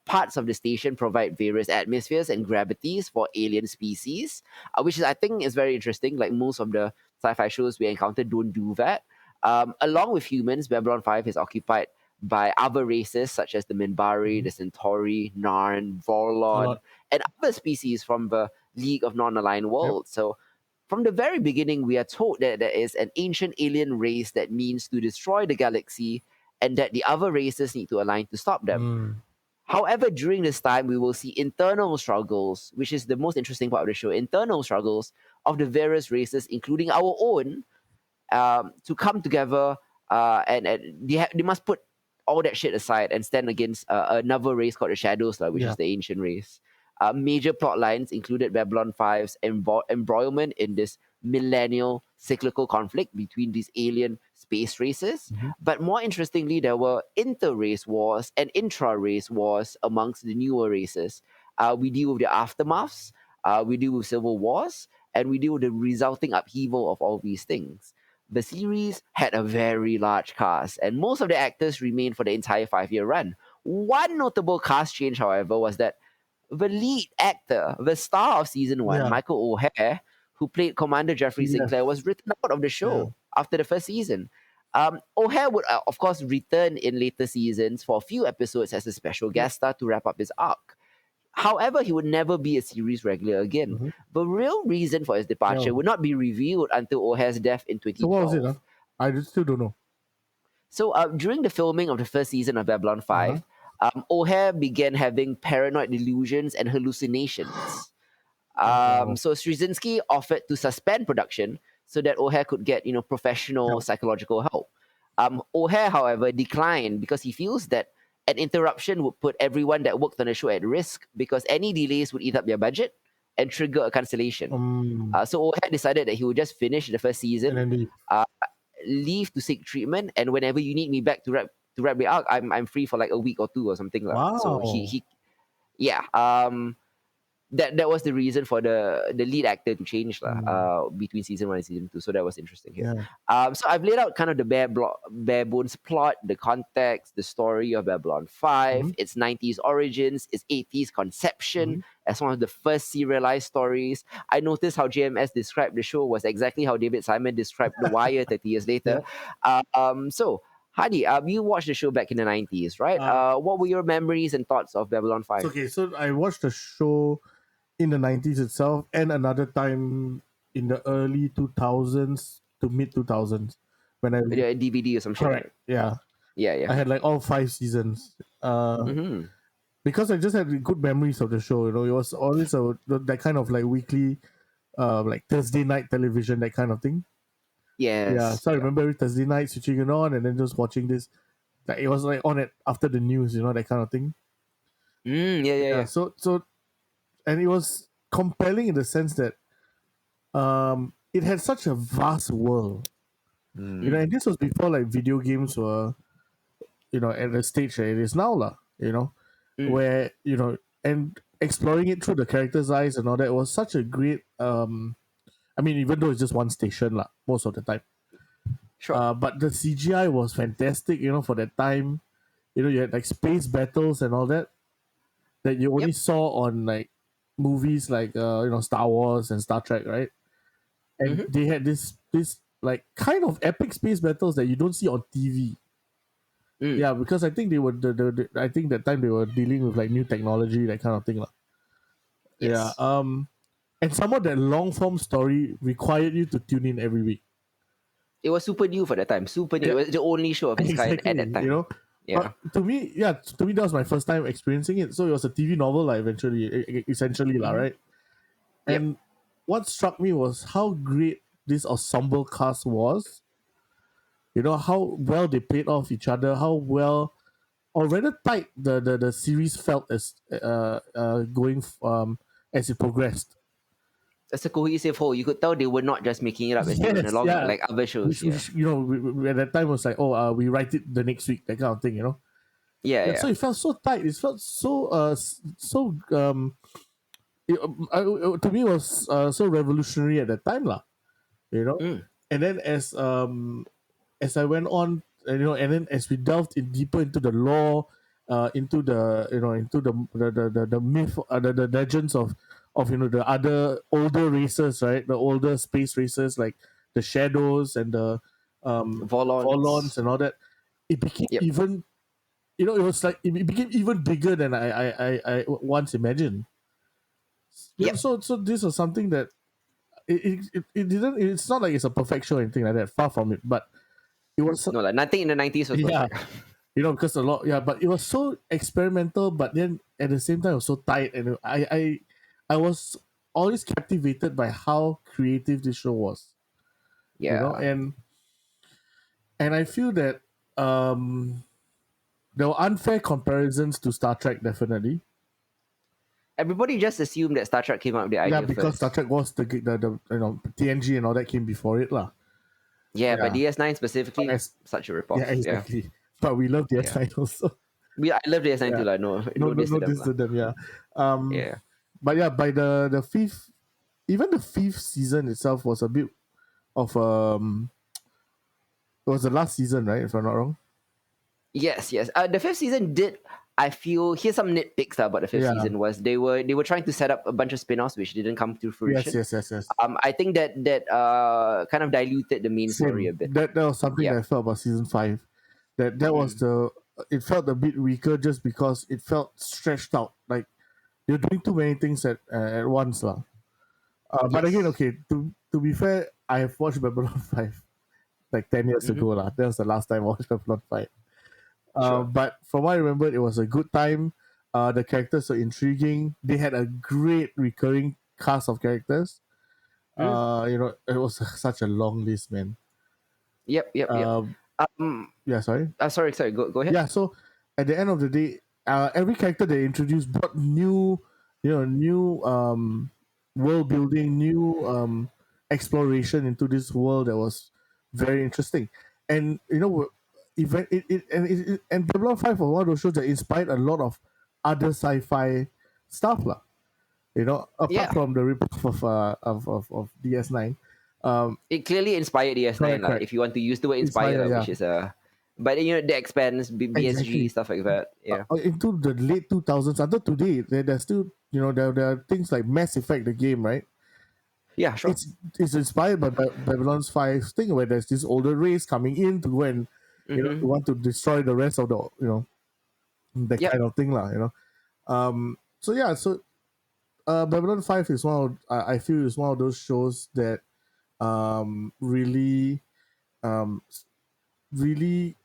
Parts of the station provide various atmospheres and gravities for alien species, which is, I think, is very interesting. Like most of the sci-fi shows we encounter don't do that. Along with humans, Babylon 5 is occupied by other races such as the Minbari, the Centauri, Narn, Vorlon, and other species from the League of Non-Aligned Worlds. So from the very beginning, we are told that there is an ancient alien race that means to destroy the galaxy and that the other races need to align to stop them. However, during this time, we will see internal struggles, which is the most interesting part of the show, internal struggles of the various races, including our own, to come together and they must put all that shit aside and stand against another race called the Shadows, which is the ancient race. Major plot lines included Babylon 5's embroilment in this millennial cyclical conflict between these alien space races. But more interestingly, there were inter-race wars and intra-race wars amongst the newer races. We deal with the aftermaths, we deal with civil wars, and we deal with the resulting upheaval of all these things. The series had a very large cast, and most of the actors remained for the entire 5-year run. One notable cast change, however, was that the lead actor, the star of season 1, Michael O'Hare, who played Commander Jeffrey Sinclair, was written out of the show after the first season. O'Hare would, of course, return in later seasons for a few episodes as a special guest star to wrap up his arc. However, he would never be a series regular again. The real reason for his departure would not be revealed until O'Hare's death in 2012. So what was it? I still don't know. So during the filming of the first season of Babylon 5, O'Hare began having paranoid delusions and hallucinations. So Straczynski offered to suspend production so that O'Hare could get professional psychological help. O'Hare, however, declined because he feels that an interruption would put everyone that worked on the show at risk because any delays would eat up their budget and trigger a cancellation. So O'Hare decided that he would just finish the first season, And then leave to seek treatment, and whenever you need me back to wrap the arc, I'm free for like a week or two or something. Wow. So he that was the reason for the lead actor to change between season 1 and season 2. So that was interesting here. Yeah. So I've laid out kind of the bare bones plot, the context, the story of Babylon 5, its 90s origins, its 80s conception as one of the first serialized stories. I noticed how JMS described the show was exactly how David Simon described The Wire 30 years later. So Hadi, you watched the show back in the 90s, right? What were your memories and thoughts of Babylon 5? Okay, so I watched the show in the 90s itself and another time in the early 2000s to mid 2000s when I A DVD or some shit. correct, yeah. Yeah. I had like all 5 seasons. Because I just had good memories of the show. It was always that kind of like weekly, like Thursday night television, that kind of thing. Yes. Yeah. So I remember every Thursday night switching it on and then just watching this. Like it was like on it after the news, that kind of thing. Yeah. So and it was compelling in the sense that it had such a vast world. And this was before like video games were, at the stage that it is now, where, and exploring it through the character's eyes and all that was such a great even though it's just one station most of the time. Sure. But the CGI was fantastic, for that time. You had like space battles and all that you only saw on like movies like Star Wars and Star Trek, right? And they had this like kind of epic space battles that you don't see on TV. Yeah, because I think they were I think that time they were dealing with like new technology, that kind of thing. Yes. Yeah. And some of that long form story required you to tune in every week. It was super new for that time. Super new. Yeah. It was the only show of its kind at that time. Yeah. But to me, that was my first time experiencing it. So it was a TV novel, essentially, right? And what struck me was how great this ensemble cast was. How well they played off each other, how well or rather tight the series felt as going as it progressed. As a cohesive whole, you could tell they were not just making it up as they went along, like other shows. Which at that time was like, we write it the next week, that kind of thing, Yeah. So it felt so tight. It felt to me it was so revolutionary at that time, And then as I went on, and then as we delved deeper into the lore, into the myth, the legends of the other older races, right? The older space races like the Shadows and the Vorlons and all that. It became even, it was like it became even bigger than I once imagined. So this was something that it didn't. It's not like it's a perfect show or anything like that. Far from it, but it was like nothing in the 90s was perfect. Because but it was so experimental, but then at the same time it was so tight, and I was always captivated by how creative this show was. And I feel that there were unfair comparisons to Star Trek, definitely. Everybody just assumed that Star Trek came up with the idea because first. Star Trek was the TNG and all that came before it, Yeah, but DS9 specifically, such a ripoff. Yeah, exactly. But we love DS9 also. I love DS9 too. No diss to them. Yeah. Yeah. But yeah, by the fifth, even the fifth season itself was a bit of it was the last season, right? If I'm not wrong. Yes. The fifth season did. I feel here's some nitpicks about the fifth season was they were trying to set up a bunch of spin-offs which didn't come to fruition. Yes. I think that kind of diluted the main story a bit. That was something that I felt about season 5. That was it felt a bit weaker just because it felt stretched out. Like you're doing too many things at once, lah. But again, okay, to be fair, I have watched Babylon 5 like 10 years ago, lah. That was the last time I watched Babylon 5. But from what I remember, it was a good time. The characters were intriguing. They had a great recurring cast of characters. It was such a long list, man. Yep. Yeah, sorry. Sorry. Go ahead. Yeah, so at the end of the day, every character they introduced brought new world building, new exploration into this world that was very interesting. And Babylon 5 was one of those shows that inspired a lot of other sci-fi stuff, lah. You know, apart Yeah. from the ripoff of DS9, It clearly inspired DS9, correct, like, correct. if you want to use the word inspire, Inspire, yeah, which is but the expense, BSG, exactly. stuff like that. Yeah. Into the late 2000s, until today, there's still, there are things like Mass Effect, the game, right? Yeah, sure. It's inspired by Babylon's 5 thing, where there's this older race coming in to go and Mm-hmm. to want to destroy the rest of the that Yep. kind of thing, so yeah, so Babylon 5 is I feel is one of those shows that really um really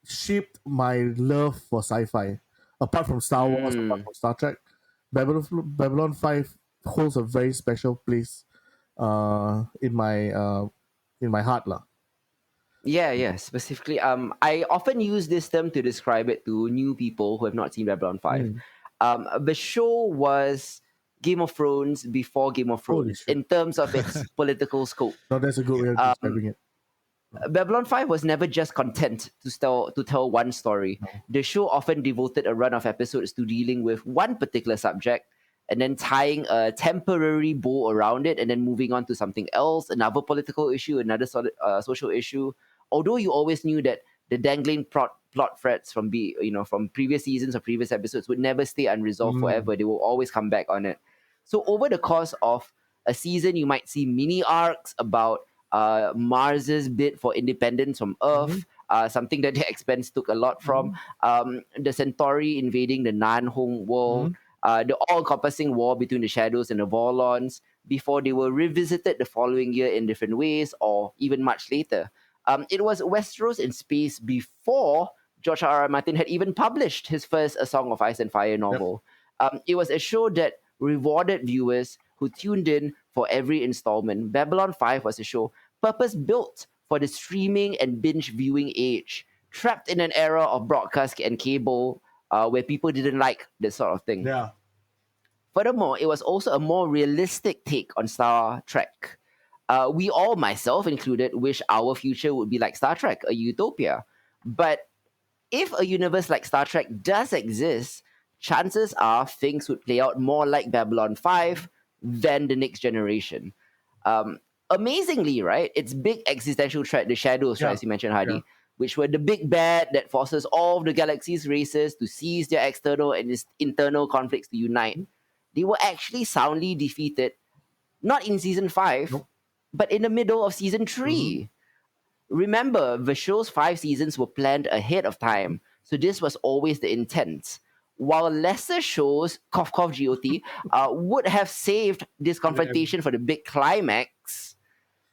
shaped my love for sci-fi. Apart from Star Wars, apart Mm. from Star Trek, Babylon 5 holds a very special place in my heart lah. Yeah, yeah. Specifically, I often use this term to describe it to new people who have not seen Babylon 5. Mm. The show was Game of Thrones before Game of Holy Thrones shit. in terms of its political scope. No, that's a good way of describing it. Babylon 5 was never just content to tell one story. The show often devoted a run of episodes to dealing with one particular subject and then tying a temporary bow around it and then moving on to something else, another political issue, another social issue. Although you always knew that the dangling plot threads from previous seasons or previous episodes would never stay unresolved forever. They will always come back on it. So over the course of a season, you might see mini arcs about Mars's bid for independence from Earth, something that the Expanse took a lot from, the Centauri invading the Nan-Hong world, the all-encompassing war between the Shadows and the Vorlons, before they were revisited the following year in different ways, or even much later. It was Westeros in space before George R. R. Martin had even published his first A Song of Ice and Fire novel. It was a show that rewarded viewers who tuned in for every installment. Babylon 5 was a show purpose-built for the streaming and binge viewing age, trapped in an era of broadcast and cable where people didn't like this sort of thing. Yeah. Furthermore, it was also a more realistic take on Star Trek. We all, myself included, wish our future would be like Star Trek, a utopia. But if a universe like Star Trek does exist, chances are things would play out more like Babylon 5 than the next generation. Amazingly, right, its big existential threat, the Shadows, right, as you mentioned, Hardy, which were the big bad that forces all of the galaxy's races to cease their external and internal conflicts to unite. They were actually soundly defeated, not in season 5, but in the middle of season 3. Remember, the show's 5 seasons were planned ahead of time, so this was always the intent. While lesser shows, cough cough GOT, would have saved this confrontation for the big climax,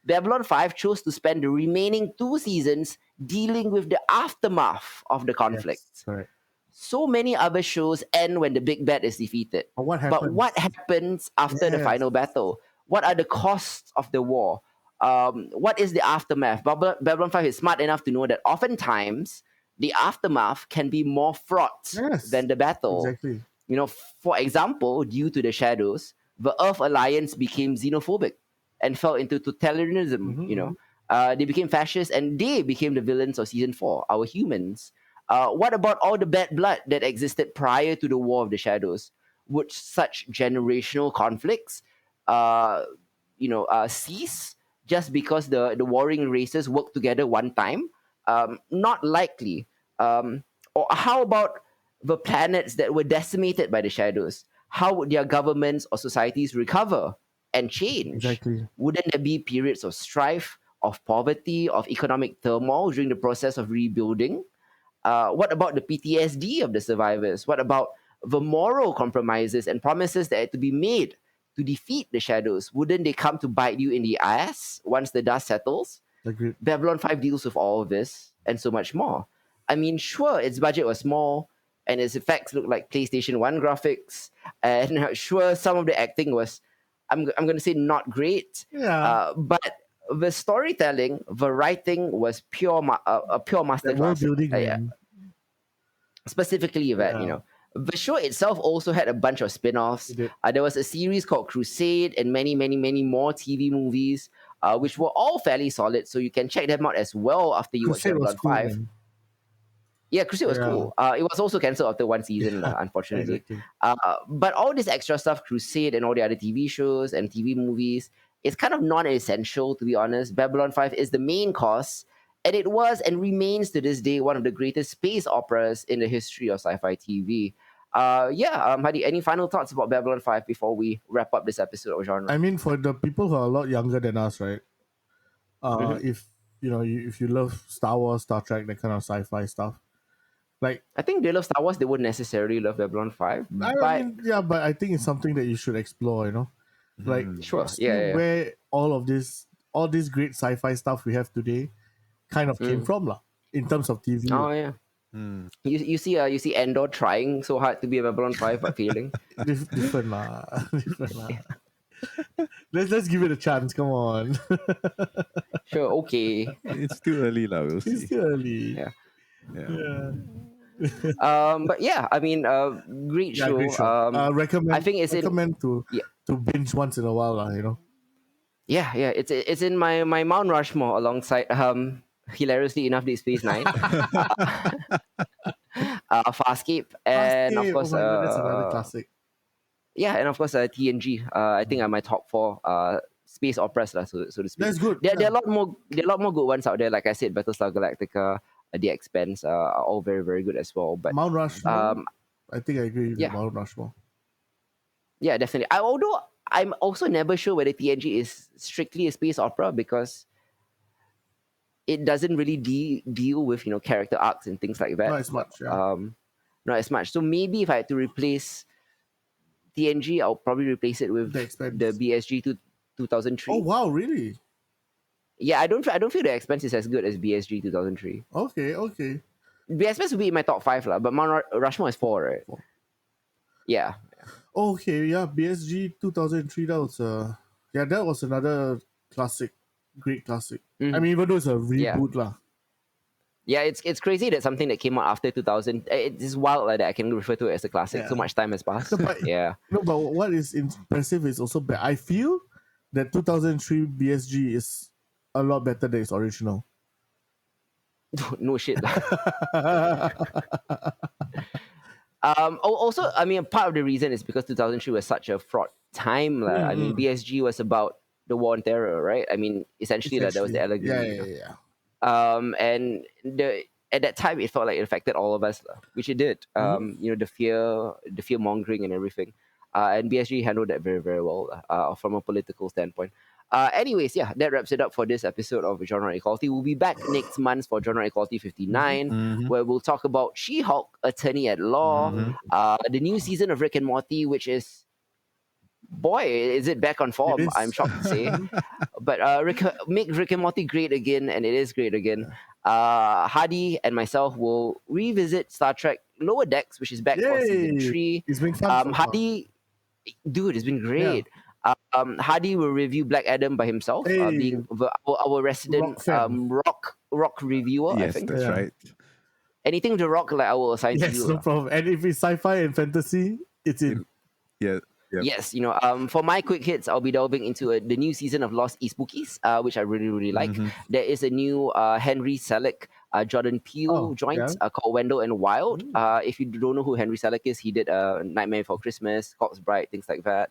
Babylon 5 chose to spend the remaining 2 seasons dealing with the aftermath of the conflict. Yes, correct. So many other shows end when the big bad is defeated. But what happens after the final battle? What are the costs of the war? What is the aftermath? Babylon 5 is smart enough to know that oftentimes the aftermath can be more fraught than the battle. Exactly. For example, due to the Shadows, the Earth Alliance became xenophobic and fell into totalitarianism. They became fascist and they became the villains of season 4, our humans. What about all the bad blood that existed prior to the War of the Shadows? Would such generational conflicts, cease just because the warring races work together one time? Not likely. Or how about the planets that were decimated by the Shadows? How would their governments or societies recover and change? Exactly. Wouldn't there be periods of strife, of poverty, of economic turmoil during the process of rebuilding? What about the PTSD of the survivors? What about the moral compromises and promises that had to be made to defeat the Shadows? Wouldn't they come to bite you in the ass once the dust settles? Agreed. Babylon 5 deals with all of this and so much more. I mean, sure, its budget was small and its effects looked like PlayStation 1 graphics. And sure, some of the acting was, I'm going to say, not great. Yeah. But the storytelling, the writing was a pure masterclass. World building, man. Specifically that, the show itself also had a bunch of spin-offs. There was a series called Crusade and many, many, many more TV movies, which were all fairly solid. So you can check them out as well after you watch Babylon 5. Yeah, Crusade was Yeah. cool. It was also cancelled after one season, unfortunately. Exactly. But all this extra stuff, Crusade and all the other TV shows and TV movies, it's kind of non-essential, to be honest. Babylon 5 is the main cost, and it was and remains to this day one of the greatest space operas in the history of sci-fi TV. Hadi, any final thoughts about Babylon 5 before we wrap up this episode of genre? I mean, for the people who are a lot younger than us, right? Mhm. If if you love Star Wars, Star Trek, that kind of sci-fi stuff, like I think they love Star Wars, they wouldn't necessarily love Babylon 5, I but mean, yeah, but I think it's something that you should explore. Like sure, see yeah. where all this great sci-fi stuff we have today kind of came from, lah. In terms of TV, Oh yeah. Mm. You see Endor trying so hard to be a Babylon 5 but failing. different lah, different lah. Let's give it a chance. Come on, Sure, okay. It's still early, lah. We'll it's see. still early. Yeah. Yeah. But yeah, I mean, great Yeah, show. great show. Recommend. I think it's recommend to yeah. to binge once in a while, lah. Yeah, it's in my Mount Rushmore alongside hilariously enough Deep Space Nine, Farscape, and of Farscape, course oh my God, that's another classic. yeah, and of course TNG. I think are my top four space operas, so to speak. That's good. There are a lot more good ones out there. Like I said, Battlestar Galactica, The Expanse are all very, very good as well. But Mount Rushmore. I think I agree with yeah. Mount Rushmore. yeah, definitely. Although I'm also never sure whether TNG is strictly a space opera because it doesn't really deal with character arcs and things like that. Not as much. Yeah. Not as much. So maybe if I had to replace TNG, I'll probably replace it with The Expanse. the BSG 2003. Oh wow, really? Yeah, I don't feel the Expanse is as good as BSG 2003. Okay. The Expanse would be in my top 5 lah, but Mount Rushmore is 4, right? 4. Yeah. Okay, yeah. BSG 2003. That was another classic, great classic. I mean, even though it's a reboot lah. Yeah, it's crazy that something that came out after 2000, it's wild like that I can refer to it as a classic. Yeah. So much time has passed. But, yeah. No, but what is impressive is also I feel that 2003 BSG is a lot better than its original. No shit. Also, I mean, part of the reason is because 2003 was such a fraught time. I mean, BSG was about the war on terror, right? I mean, essentially that was the allegory. Yeah. And at that time, it felt like it affected all of us, which it did. The fear mongering and everything. And BSG handled that very, very well from a political standpoint. Anyways, yeah, that wraps it up for this episode of Genre Equality. We'll be back next month for Genre Equality 59, where we'll talk about She-Hulk, Attorney at Law, the new season of Rick and Morty, which is, boy, is it back on form. I'm shocked to say. But make Rick and Morty great again, and it is great again. Hadi and myself will revisit Star Trek Lower Decks, which is back for season 3. It's been fun. Hadi, dude, it's been great. Yeah. Hadi will review Black Adam by himself, being our resident rock reviewer. Yes, I think that's right. Anything to rock, like I will assign to you. Yes, no problem. And if it's sci-fi and fantasy, it's in. Yeah. Yep. Yes, for my quick hits, I'll be delving into the new season of Lost Spookies, which I really, really like. There is a new Henry Selick, Jordan Peele joint called Wendell and Wild. If you don't know who Henry Selick is, he did Nightmare Before Christmas, Corpse Bride, things like that.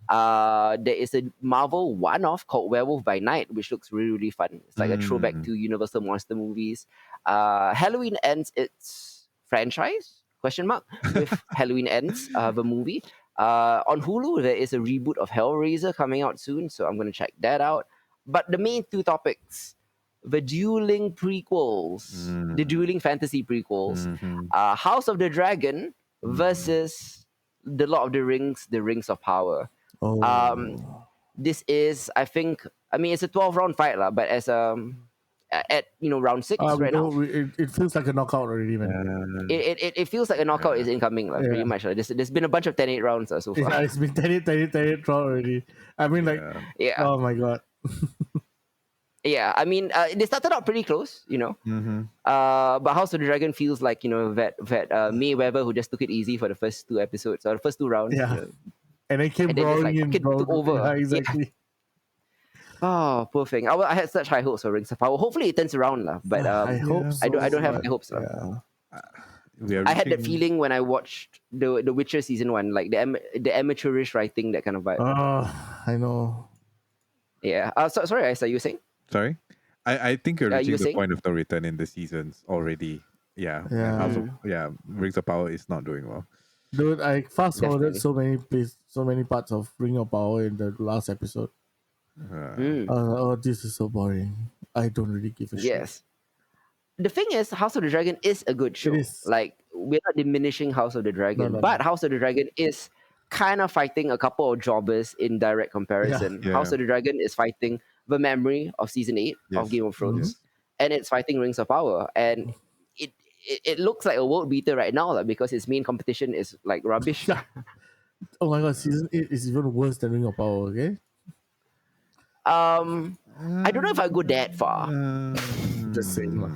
There is a Marvel one-off called Werewolf by Night, which looks really, really fun. It's like a throwback to Universal monster movies. Halloween ends its franchise, ? With Halloween Ends, the movie. On Hulu, there is a reboot of Hellraiser coming out soon, so I'm going to check that out. But the main two topics, the dueling prequels, the dueling fantasy prequels, House of the Dragon versus The Lord of the Rings, The Rings of Power. This is, I mean, it's a 12-round fight, but as at round 6 right now. It feels like a knockout already, man. It feels like a knockout is incoming, pretty much. There's been a bunch of 10-8 rounds so far. Yeah, it's been 10-8 round already. I mean, oh my god. Yeah, I mean, they started out pretty close, but House of the Dragon feels like, that Mayweather who just took it easy for the first 2 episodes, or the first 2 rounds. Yeah. And then came brawling in. Over. Yeah, exactly. Yeah. Oh, poor thing. I had such high hopes for Rings of Power. Hopefully it turns around, but I hope so, I don't have high hopes. Yeah. We are I had that reaching- feeling when I watched the Witcher season 1, like the amateurish writing, that kind of vibe. I know. Yeah. Sorry, Isa, you were saying? Sorry, I think you're You reaching were the saying? point of no return in the seasons already. Yeah, Yeah. and House of Rings of Power is not doing well. Dude, I fast forwarded Definitely. so many parts of Ring of Power in the last episode. Mm, Oh, this is so boring. I don't really give a shit. yes. The thing is, House of the Dragon is a good show. It is. Like, we're not diminishing House of the Dragon, No. but House of the Dragon is kind of fighting a couple of jobbers in direct comparison. Yeah. House of the Dragon is fighting the memory of season 8 of Yes. Game of Thrones, Yes. and it's fighting Rings of Power. And it looks like a world beater right now, like, because its main competition is like rubbish. Oh my god, season 8 is even worse than Ring of Power, okay? I don't know if I go that far. Just saying. Like,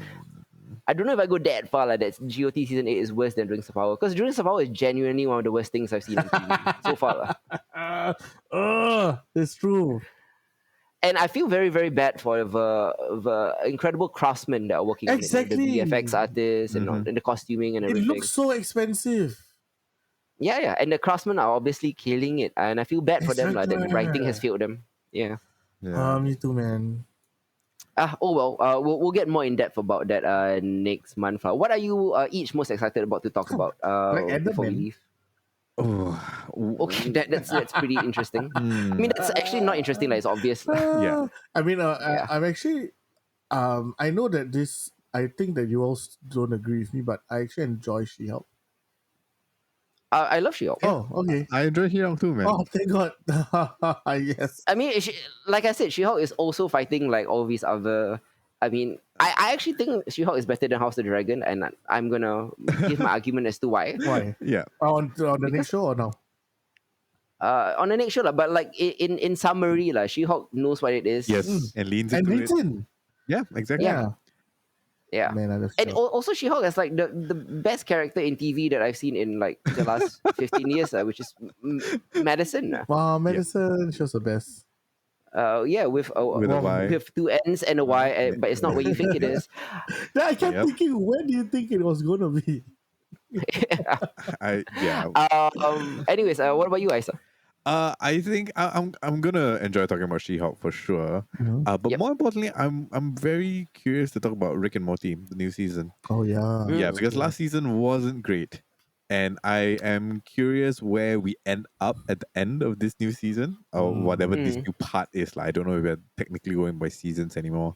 I don't know if I go that far, like that GOT season 8 is worse than Rings of Power. Because Rings of Power is genuinely one of the worst things I've seen on TV so far. it's true. And I feel very, very bad for the incredible craftsmen that are working on it. Exactly. Like the VFX artists and the costuming and It everything. looks so expensive. Yeah. And the craftsmen are obviously killing it. And I feel bad for them, like, that the Exactly. writing has failed them. Yeah. Me too, man. We'll get more in depth about that next month. What are you each most excited about to talk about before we leave? Okay, that's pretty interesting. I mean, that's actually not interesting. Like, it's obvious. Yeah. I mean, I'm actually, I know that this. I think that you all don't agree with me, but I actually enjoy She-Hulk. I love She-Hulk. Oh, okay. I enjoy She-Hulk too, man. Oh, thank God. Yes. I mean, like I said, She-Hulk is also fighting like all these other. I mean, I actually think She-Hulk is better than House of the Dragon, and I'm gonna give my argument as to why. Why? Yeah. On the next show or no? On the next show, but like in summary, She-Hulk knows what it is. Yes, and leans And into it. Nathan. Yeah, exactly. Yeah. Man, I love And She-Hulk. also, She-Hulk is like the best character in TV that I've seen in like the last 15 years, which is Madison. Wow, medicine. She was the best. With a Y. with two N's and a Y, but it's not what you think it is. I kept thinking, when do you think it was going to be? Anyways, what about you, Isa? I think I'm gonna enjoy talking about She-Hulk for sure. But more importantly, I'm very curious to talk about Rick and Morty, the new season. Oh yeah. Yeah, because last season wasn't great. And I am curious where we end up at the end of this new season, or whatever this new part is. Like, I don't know if we're technically going by seasons anymore.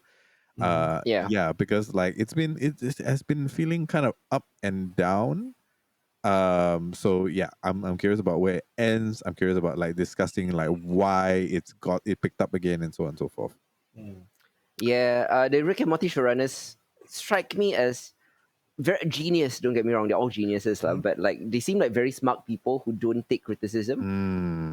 Because like it has been feeling kind of up and down. So yeah, I'm curious about where it ends. I'm curious about like discussing like why it picked up again and so on and so forth. Yeah, the Rick and Morty showrunners strike me as very genius. Don't get me wrong; they're all geniuses, but like they seem like very smart people who don't take criticism.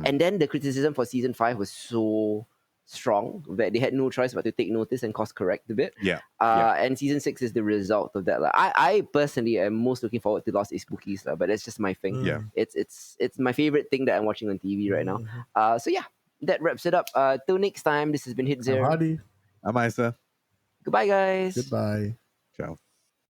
And then the criticism for season 5 was so strong that they had no choice but to take notice and course correct a bit. And season 6 is the result of that. Like, I personally am most looking forward to Lost is Spookies, but that's just my thing. It's my favorite thing that I'm watching on TV right now. So yeah, that wraps it up. Till next time, this has been Hit I'm Zero. Hardy. I'm Isa. Goodbye, guys. Goodbye. Ciao.